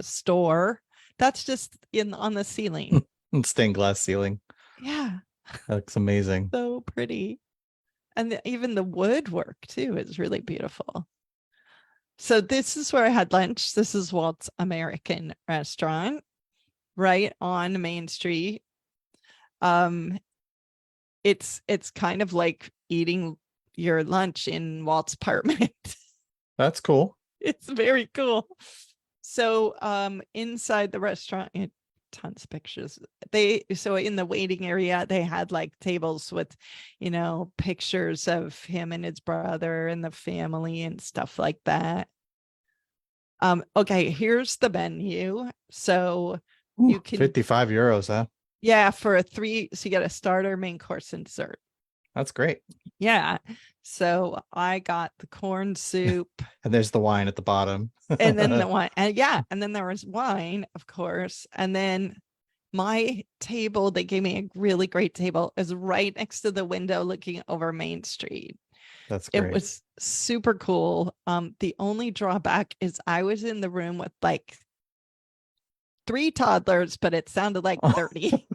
store. That's just in on the ceiling. And stained glass ceiling. Yeah, That looks amazing. so pretty. And even the woodwork too is really beautiful. So this is where I had lunch. This is Walt's American restaurant right on Main Street. Um, it's kind of like eating your lunch in Walt's apartment. That's cool. It's very cool. So inside the restaurant, tons of pictures. So in the waiting area, they had like tables with, pictures of him and his brother and the family and stuff like that. Okay, here's the menu. So you can, 55 euros, huh? yeah, for a three, so you get a starter, main course, and dessert. That's great. Yeah. So I got the corn soup. And there's the wine at the bottom. And then the wine. And yeah. And then there was wine, of course. And then my table, they gave me a really great table, is right next to the window looking over Main Street. That's great. It was super cool. The only drawback is I was in the room with like 3 toddlers, but it sounded like 30.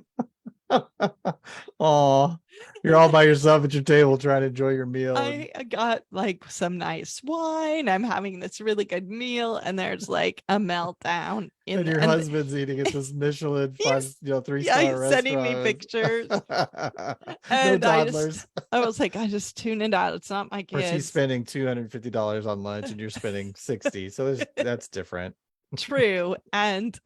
Oh, you're all by yourself at your table trying to enjoy your meal. I got like some nice wine. I'm having this really good meal, and there's like a meltdown. And your husband's eating at this Michelin 3-star he's restaurant. sending me pictures. No toddlers. I was like, I just tune it out. It's not my kids. Or she's spending $250 on lunch, and you're spending 60. So that's different. True. And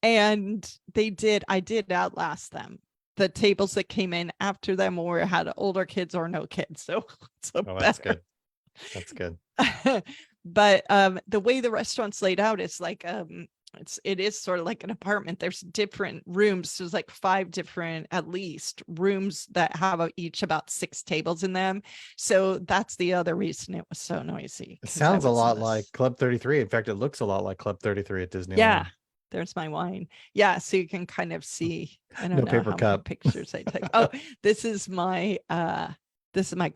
I did outlast them. The tables that came in after them had older kids or no kids. So that's good. That's good. But the way the restaurant's laid out is like it is sort of like an apartment. There's different rooms. There's like 5 different, at least, rooms that have each about 6 tables in them. So that's the other reason it was so noisy. It sounds a lot like Club 33. In fact, it looks a lot like Club 33 at Disneyland. Yeah. There's my wine. Yeah, so you can kind of see. I don't know paper how cup. many pictures I took. Oh, this is my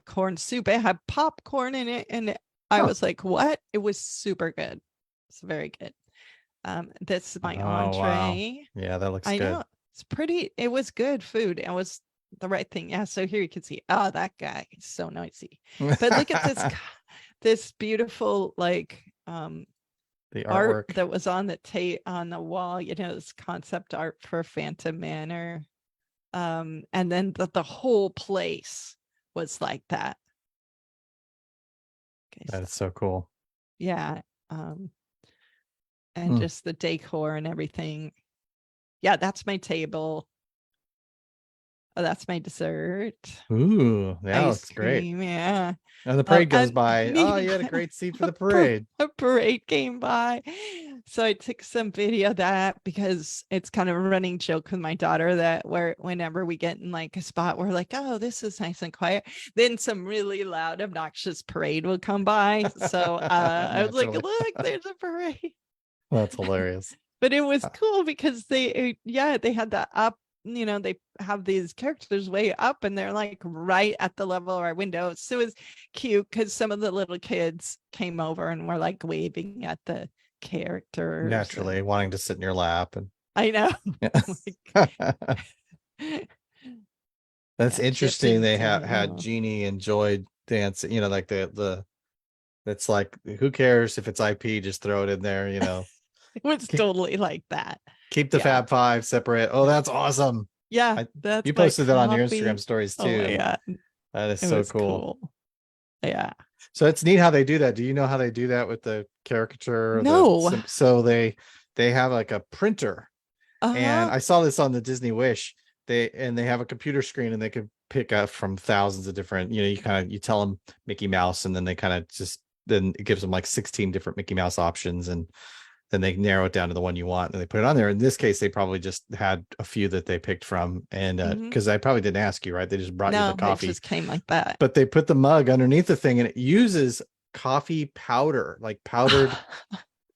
corn soup. It had popcorn in it, and I was like, "What?" It was super good. It's very good. This is my entree. Wow. Yeah, that looks good. I know it's pretty. It was good food. It was the right thing. Yeah. So here you can see. Oh, that guy is so noisy. But look at this. This beautiful the art artwork that was on the wall, this concept art for Phantom Manor. And then the whole place was like that. Okay, that's so cool. Yeah. And just the decor and everything. Yeah, that's my table. Oh, that's my dessert. Ooh, that looks great. Yeah. And the parade goes by. Oh, you had a great seat for the parade. A parade came by. So I took some video of that because it's kind of a running joke with my daughter that whenever we get in like a spot, we're like, oh, this is nice and quiet. Then some really loud, obnoxious parade will come by. So I was like, look, there's a parade. That's hilarious. But it was cool because they had that up. They have these characters way up and they're like right at the level of our window. So it was cute because some of the little kids came over and were like waving at the characters. Naturally wanting to sit in your lap. And I know. That's interesting. They had Jeannie and Joy dance, like it's like, who cares if it's IP, just throw it in there, It was totally like that. Keep the Fab Five separate. Oh, that's awesome. Yeah. You posted that on your Instagram stories too. Oh, yeah. That is so cool. Yeah. So it's neat how they do that. Do you know how they do that with the caricature? No. So they have like a printer. And I saw this on the Disney Wish. They have a computer screen and they could pick up from thousands of different, you tell them Mickey Mouse and then they kind of then it gives them like 16 different Mickey Mouse options and then they narrow it down to the one you want and they put it on there. In this case, they probably just had a few that they picked from. And because I probably didn't ask you, right? They just brought you the coffee. It just came like that. But they put the mug underneath the thing and it uses coffee powder, like powdered,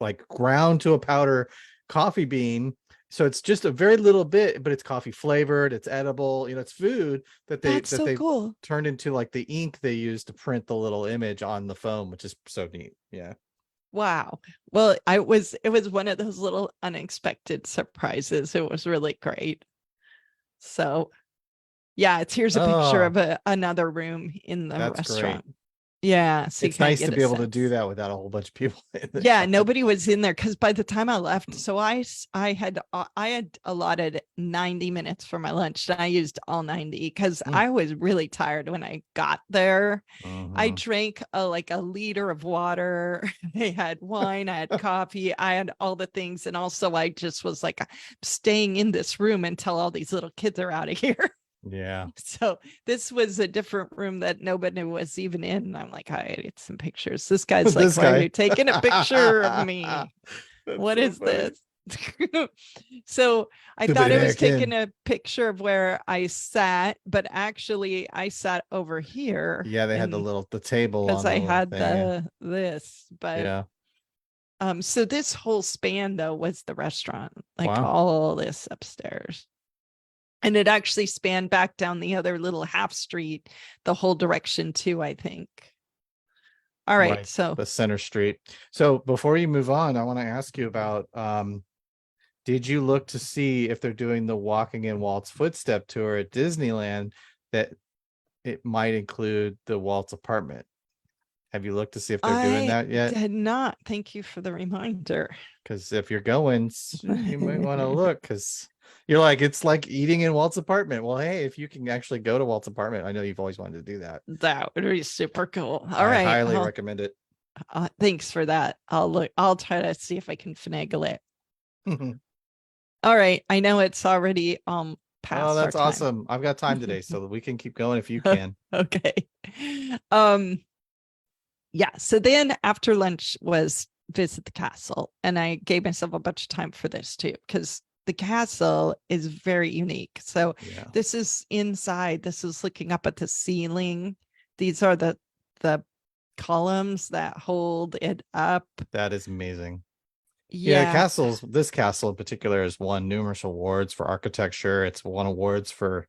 like ground to a powder coffee bean. So it's just a very little bit, but it's coffee flavored. It's edible. It's food that they cool. Turned into like the ink they use to print the little image on the foam, which is so neat. Yeah. Wow. Well, it was one of those little unexpected surprises. It was really great. So yeah, here's a picture of another room in the restaurant. Great. Yeah, so you It's kind of nice to get a be able to do sense. that without a whole bunch of people in the Yeah, shop. nobody was in there because by the time I left, so I had allotted 90 minutes for my lunch, and I used all 90 because Mm. I was really tired when I got there. I Mhm. drank like a liter of water. I had wine, I had coffee, I had all the things, and also I just was like staying in this room until all these little kids are out of here. Yeah. So this was a different room that nobody was even in. And I'm like, I need some pictures. This guy's like, This why are guy. you taking a picture of me? That's What so is funny. this? So I Stupid thought I was taking Anakin. a picture of where I sat, but actually I sat over here Yeah, they had and the table because on the I little had thing. Yeah. the this, but Yeah. so this whole span though was the restaurant, like Wow. all this upstairs. And it actually spanned back down the other little half street, the whole direction too, I think. All right. Right. So The center street. So before you move on, I want to ask you about did you look to see if they're doing the walking in Walt's footstep tour at Disneyland that it might include the Walt's apartment? Have you looked to see if they're doing I that yet? did not. Thank you for the reminder. Because if you're going, you might want to look because you're like, it's like eating in Walt's apartment. Well, hey, if you can actually go to Walt's apartment, I know you've always wanted to do that. That would be super cool. All I right. highly recommend it. Thanks for that. I'll look. I'll try to see if I can finagle it. All right. I know it's already Oh, past our that's time. awesome. I've got time today, so we can keep going if you can. Okay. Um yeah, so then after lunch was visit the castle, and I gave myself a bunch of time for this too because the castle is very unique. So Yeah, this is inside, this is looking up at the ceiling. These are the columns that hold it up. that is amazing. Yeah, Yeah, this castle in particular has won numerous awards for architecture. It's won awards for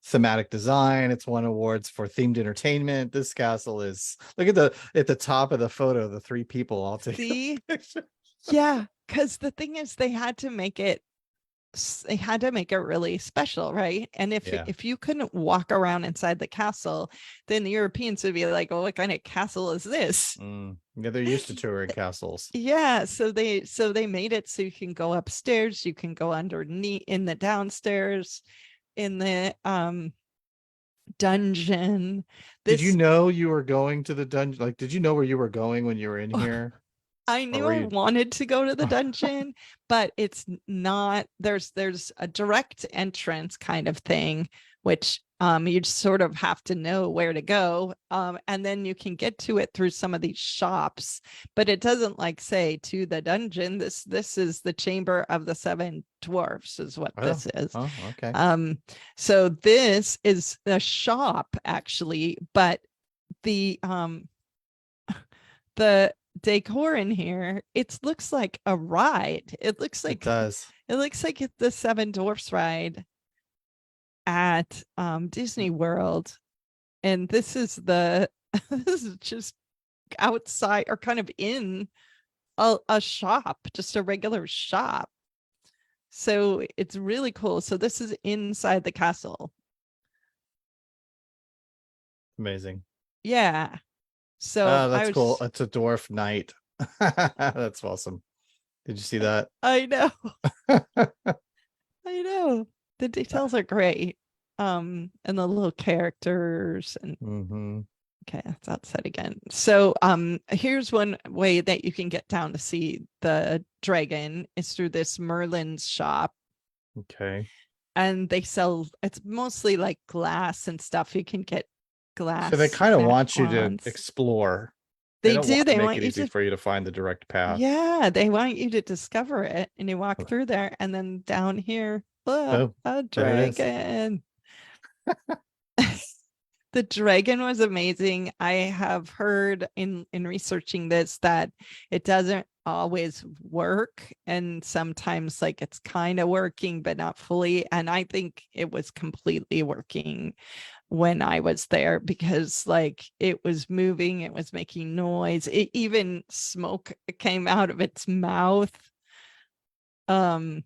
thematic design. It's won awards for themed entertainment. This castle is look at the top of the photo, the three people all taking see, a picture. yeah, because the thing is they had to make it really special, right? And if Yeah. if you couldn't walk around inside the castle, then the Europeans would be like, "Oh, what kind of castle is this?" Yeah, they're used to touring castles. Yeah, so they made it so you can go upstairs, you can go underneath in the downstairs, in the dungeon. Did you This know you were going to the dungeon? Like, did you know where you were going when you were in here? I Or knew were I you wanted to go to the dungeon, but it's not there's a direct entrance kind of thing, which you just sort of have to know where to go. And then you can get to it through some of these shops, but it doesn't like say to the dungeon. This is the chamber of the seven dwarfs, is what oh, this is. oh, okay. So this is a shop actually, but the the decor in here, it looks like a ride. It does. It looks like the Seven Dwarfs ride at Disney World. And this is the this is just outside or kind of in a shop, just a regular shop. So it's really cool. So this is inside the castle. Amazing. Yeah. So Oh, I that's cool. was It's a dwarf knight. That's awesome. Did you see that? I know. I know. The details are great. And the little characters and hmm okay, that's outside again. So here's one way that you can get down to see the dragon is through this Merlin's shop. Okay. And they sell it's mostly like glass and stuff. You can get So they glass kind of want you to macarons. explore. They They don't do, want to they make want it you easy to for you to find the direct path. yeah, they want you to discover it and you walk through there and then down here, oh, Oh, a there it is. dragon. The dragon was amazing. I have heard in researching this that it doesn't always work and sometimes like it's kind of working but not fully, and I think it was completely working when I was there because like it was moving, it was making noise, it even smoke came out of its mouth. um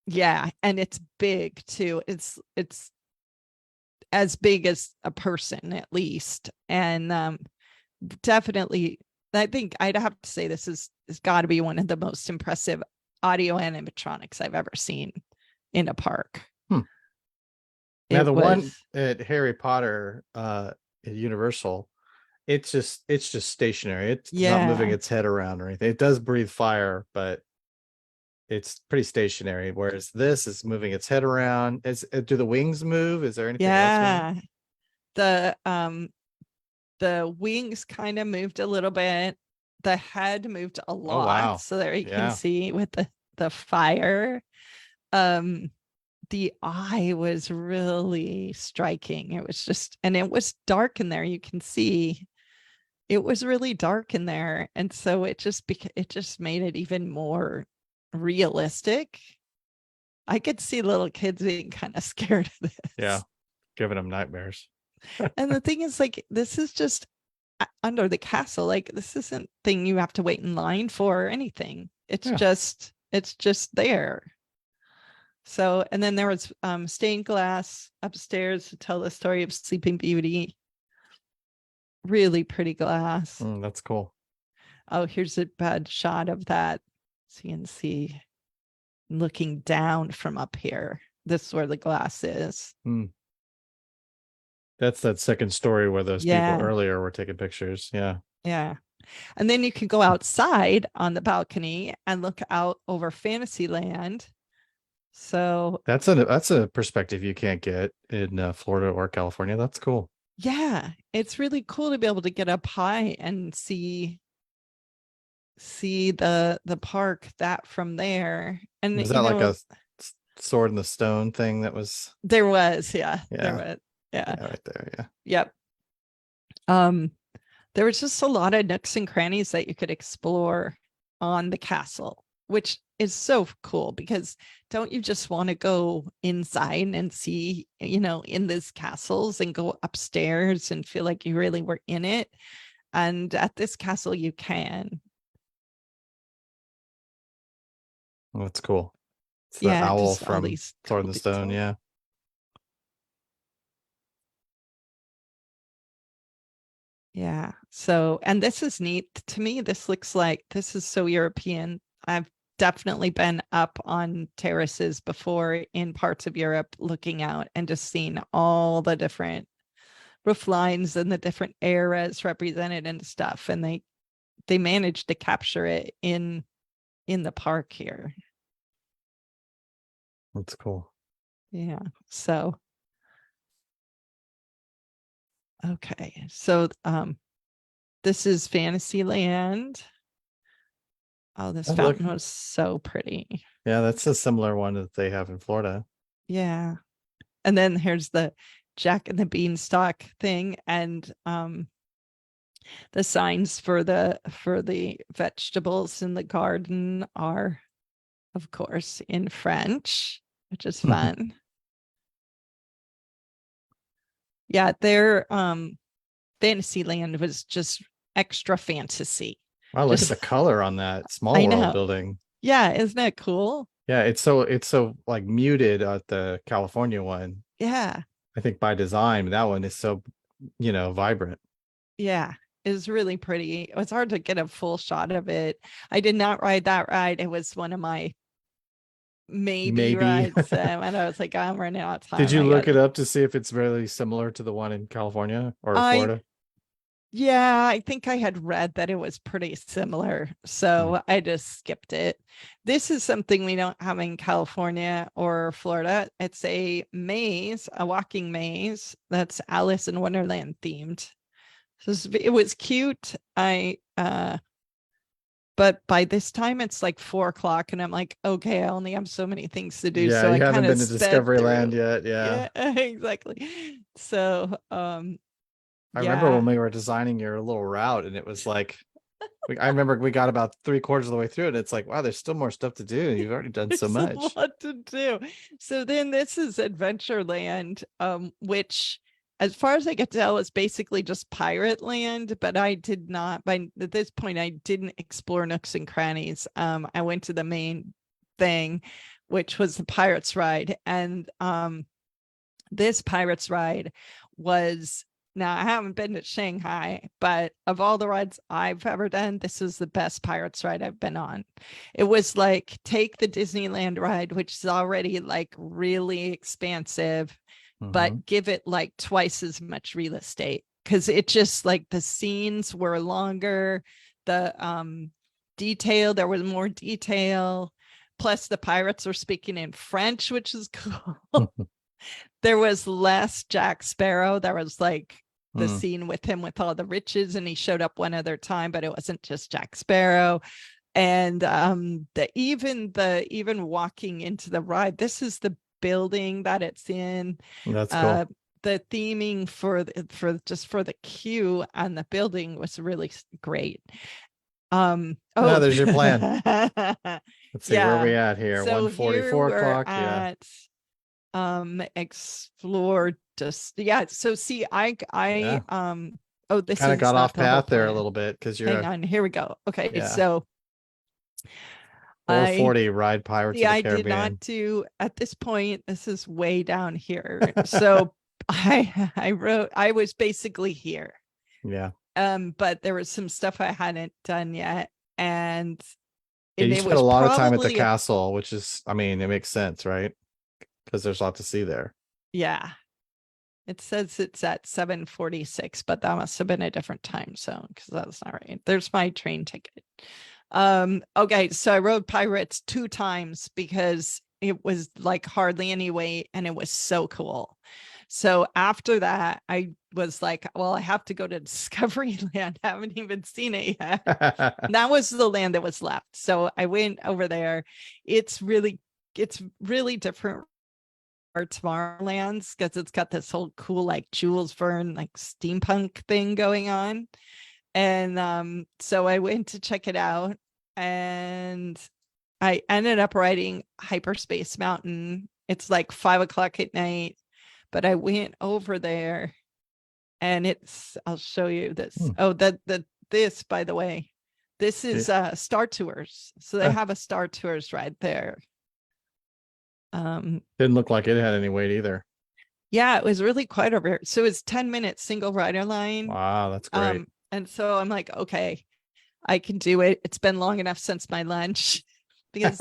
yeah, and it's big too. It's as big as a person at least. And definitely, I think I'd have to say this is got to be one of the most impressive audio animatronics I've ever seen in a park. Hmm. Now It the one was, at Harry Potter at Universal, it's just stationary. It's not moving yeah, its head around or anything. It does breathe fire, but it's pretty stationary. Whereas this is moving its head around. Do the wings move? Is there anything else moving? yeah. The wings kind of moved a little bit. The head moved a Oh lot. wow. So there you can Yeah. see with the fire. Um, the eye was really striking. It was just, and it was dark in there. You can see it was really dark in there. And so it just made it even more realistic. I could see little kids being kind of scared of Yeah. this. Giving them nightmares. And the thing is, like, this is just under the castle. Like, this isn't thing you have to wait in line for or anything. Yeah. It's just there. So, and then there was stained glass upstairs to tell the story of Sleeping Beauty. Really pretty glass. That's cool. Oh, here's a bad shot of that. So you can see looking down from up here. This is where the glass is. That's that second story where those people Yeah. earlier were taking pictures. Yeah. Yeah. And then you can go outside on the balcony and look out over Fantasyland. So, That's a perspective you can't get in Florida or California. That's cool. yeah, it's really cool to be able to get up high and see the park that from there. And Was that like a sword in the stone thing that was? there was, yeah, there Yeah. was. Yeah. Yeah, right there. Yeah. Yep. Um, there was just a lot of nooks and crannies that you could explore on the castle, which is so cool because don't you just want to go inside and see, in these castles and go upstairs and feel like you really were in it? And at this castle, you can. That's cool. It's the Yeah, owl just all from these Sword cool in the Stone. details. Yeah. Yeah. So, and this is neat to me. This looks like this is so European. I've definitely been up on terraces before in parts of Europe looking out and just seeing all the different roof lines and the different eras represented and stuff. And they managed to capture it in the park here. That's cool. Yeah. So, okay. So, this is Fantasyland. Oh, this Oh, look. fountain was so pretty. Yeah, that's a similar one that they have in Florida. Yeah. And then here's the Jack and the Beanstalk thing, and the signs for the vegetables in the garden are, of course, in French, which is fun. Yeah, their Fantasyland was just extra fantasy. Wow, look at the Just color on that Small I World know. building. Yeah, isn't that cool? Yeah, it's so like muted at the California one. Yeah. I think by design, that one is so vibrant. Yeah. It was really pretty. It was hard to get a full shot of it. I did not ride that ride. It was one of my maybe Maybe. rides. And I was like, I'm running out of time. Did you look it up to see if it's really similar to the one in California or I Florida? Yeah, I think I had read that it was pretty similar. Hmm. So I just skipped it. This is something we don't have in California or Florida. It's a maze, a walking maze that's Alice in Wonderland themed. So it was cute. But by this time it's like 4 o'clock and I'm like, okay, I only have so many things to do. Yeah, So I you kind haven't of been to sped Discoveryland through. yet. Yeah. Yeah, exactly. So I remember yeah. when we were designing your little route and it was like I remember we got about 3/4 of the way through it. And it's like, wow, there's still more stuff to do. You've already done so There's a much. lot to do. So then this is Adventureland, which, as far as I could tell, is basically just pirate land. But I did not, by at this point, I didn't explore nooks and crannies. I went to the main thing, which was the Pirates ride. And This Pirates ride was, now I haven't been to Shanghai, but of all the rides I've ever done, this is the best Pirates ride I've been on. It was like, take the Disneyland ride, which is already like really expansive, but give it like twice as much real estate, because it just like the scenes were longer, the detail, there was more detail, plus the pirates were speaking in French, which is cool. There was less Jack Sparrow. There was like the scene with him with all the riches, and he showed up one other time, but it wasn't just Jack Sparrow. And even walking into the ride, this is the building that it's in. That's cool. The theming for the queue and the building was really great. There's your plan. Let's see, where are we at here? So 1:44 o'clock. At explore just so see I this kind of got off the path there a little bit, because you're hang on, here we go. Okay, yeah. So 440 ride Pirates of the Caribbean. I did not do at this point, this is way down here. So I was basically here. Yeah. But there was some stuff I hadn't done yet, and you spent a lot of time at the castle, which is, I mean, it makes sense, right? Because there's a lot to see there. Yeah. It says it's at 7:46, but that must have been a different time zone, because that's not right. There's my train ticket. Okay, so I rode Pirates 2 times because it was like hardly any wait, and it was so cool. So after that, I was like, well, I have to go to Discovery Land. I haven't even seen it yet. That was the land that was left. So I went over there. It's really different or Tomorrowlands, because it's got this whole cool like Jules Verne like steampunk thing going on. And so I went to check it out, and I ended up riding Hyperspace Mountain. It's like 5:00 at night, but I went over there, and I'll show you this. This, by the way, this is Star Tours. So they have a Star Tours ride there. Didn't look like it had any weight either. Yeah, it was really quiet over here. So it's 10 minutes single rider line. Wow, that's great. And so I'm like, okay, I can do it. It's been long enough since my lunch, because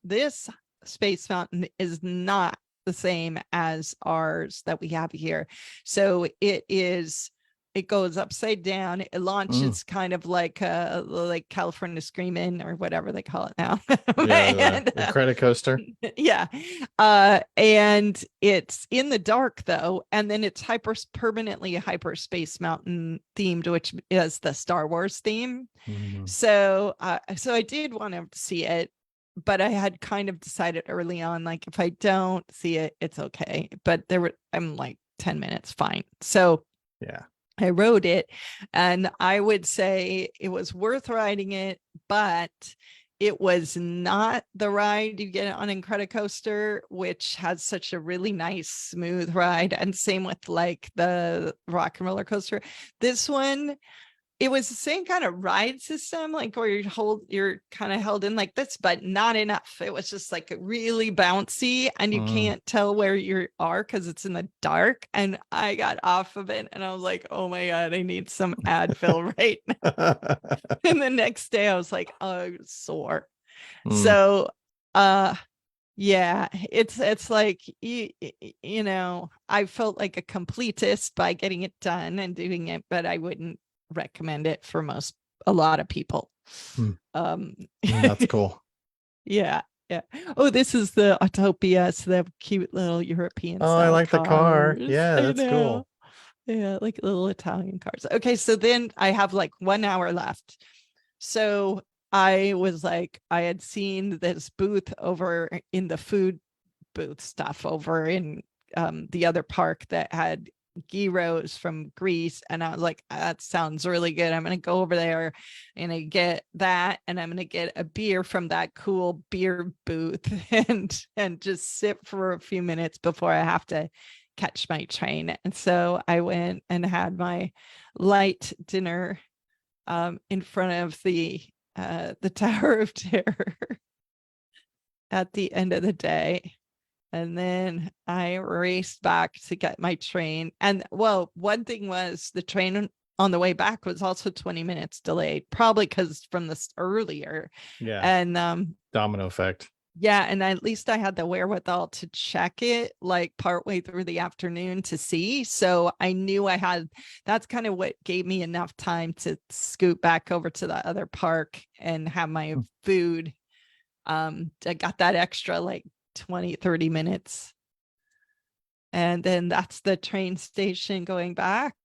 this Space Mountain is not the same as ours that we have here. So it goes upside down. It launches kind of like California Screaming or whatever they call it now. The credit coaster. Yeah. And it's in the dark though. And then it's permanently Hyperspace Mountain themed, which is the Star Wars theme. So I did want to see it, but I had kind of decided early on, like, if I don't see it, it's okay. But I'm like 10 minutes, fine. So yeah, I rode it, and I would say it was worth riding it, but it was not the ride you get on Incredicoaster, which has such a really nice, smooth ride. And same with like the Rock and Roller Coaster. This one, it was the same kind of ride system, like where you're kind of held in like this, but not enough. It was just like really bouncy, and you can't tell where you are because it's in the dark. And I got off of it, and I was like, oh my God, I need some Advil right now. And the next day I was like, oh, sore. So yeah, it's like, you know, I felt like a completist by getting it done and doing it, but I wouldn't recommend it for a lot of people. That's cool. Yeah. Oh, this is the Autopia, so they have cute little European I like cars. the car. Yeah, that's cool. Yeah, like little Italian cars. Okay, so then I have like 1 hour left. So I was like, I had seen this booth over in the food booth stuff over in the other park that had gyros from Greece, and I was like, that sounds really good. I'm gonna go over there and I get that, and I'm gonna get a beer from that cool beer booth and just sit for a few minutes before I have to catch my train. And so I went and had my light dinner in front of the Tower of Terror at the end of the day. And then I raced back to get my train. And well, one thing was the train on the way back was also 20 minutes delayed, probably because from this earlier. Yeah. And Domino effect. yeah, and at least I had the wherewithal to check it like partway through the afternoon to see. So I knew I had, that's kind of what gave me enough time to scoot back over to the other park and have my food. I got that extra like 20, 30 minutes. And then that's the train station going back.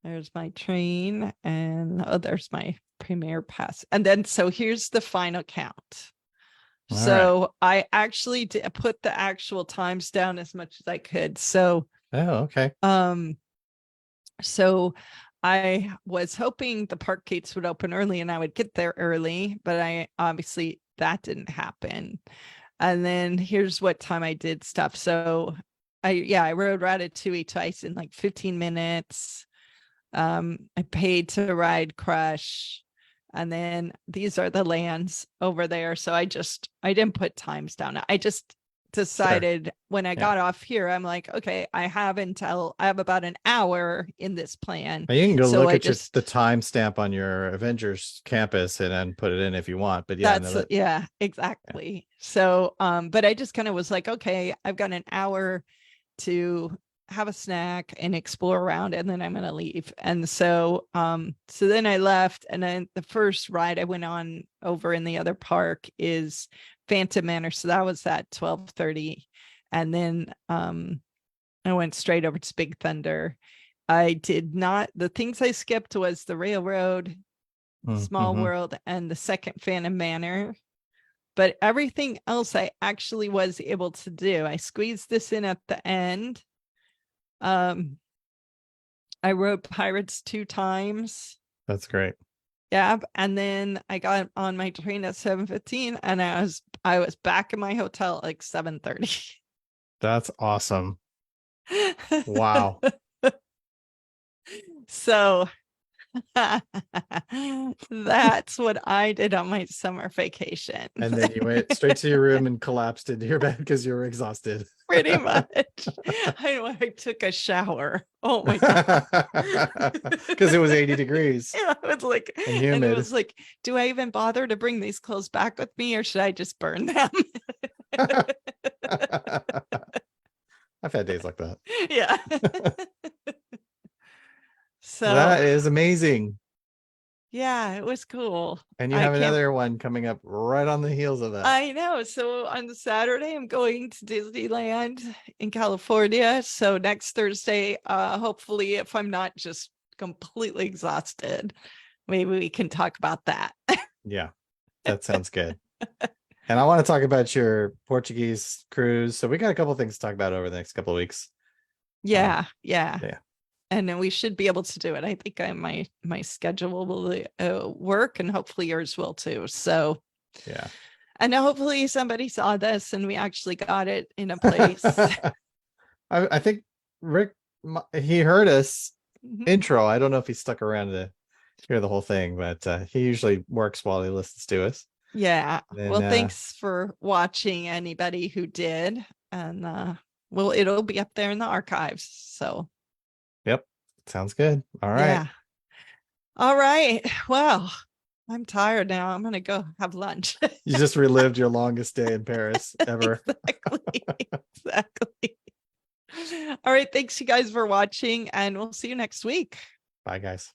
There's my train, and oh, there's my Premier Pass. And then, so here's the final count. All So I actually did put the actual times down as much as I could. So Oh, okay. so I was hoping the park gates would open early and I would get there early, but I obviously that didn't happen. And then here's what time I did stuff. So I rode Ratatouille twice in like 15 minutes. I paid to ride Crush. And then these are the lands over there. So I didn't put times down. I just decided when I got off here, I'm like, okay, I have about an hour in this plan. Now you can go So look I at the timestamp on your Avengers campus and then put it in if you want. But yeah, yeah, exactly. Yeah. So, but I just kind of was like, okay, I've got an hour to have a snack and explore around, and then I'm going to leave. And so then I left, and then the first ride I went on over in the other park is Phantom Manor. So that was at 12:30. And then I went straight over to Big Thunder. The things I skipped was the railroad, Small World, and the second Phantom Manor. But everything else I actually was able to do. I squeezed this in at the end. I rode Pirates 2 times. That's great. Yeah, and then I got on my train at 7:15, and I was back in my hotel at like 7:30. That's awesome. Wow. So that's what I did on my summer vacation. And then you went straight to your room and collapsed into your bed because you were exhausted. Pretty much. I took a shower. Oh my God. Because it was 80 degrees. Yeah, it was like, and humid. And it was like, do I even bother to bring these clothes back with me, or should I just burn them? I've had days like that. Yeah. So that is amazing. Yeah, it was cool. And you have another one coming up right on the heels of that. I know. So on the Saturday, I'm going to Disneyland in California. So next Thursday, hopefully, if I'm not just completely exhausted, maybe we can talk about that. Yeah, that sounds good. And I want to talk about your Portuguese cruise. So we got a couple of things to talk about over the next couple of weeks. Yeah. And then we should be able to do it. I think my schedule will work, and hopefully yours will too. So yeah. And hopefully somebody saw this and we actually got it in a place. I think Rick, he heard us intro. I don't know if he stuck around to hear the whole thing, but he usually works while he listens to us. Yeah. Then, well, thanks for watching, anybody who did. And it'll be up there in the archives. So yep. Sounds good. All right. Yeah. All right. Well, I'm tired now. I'm going to go have lunch. You just relived your longest day in Paris ever. Exactly. All right. Thanks you guys for watching, and we'll see you next week. Bye guys.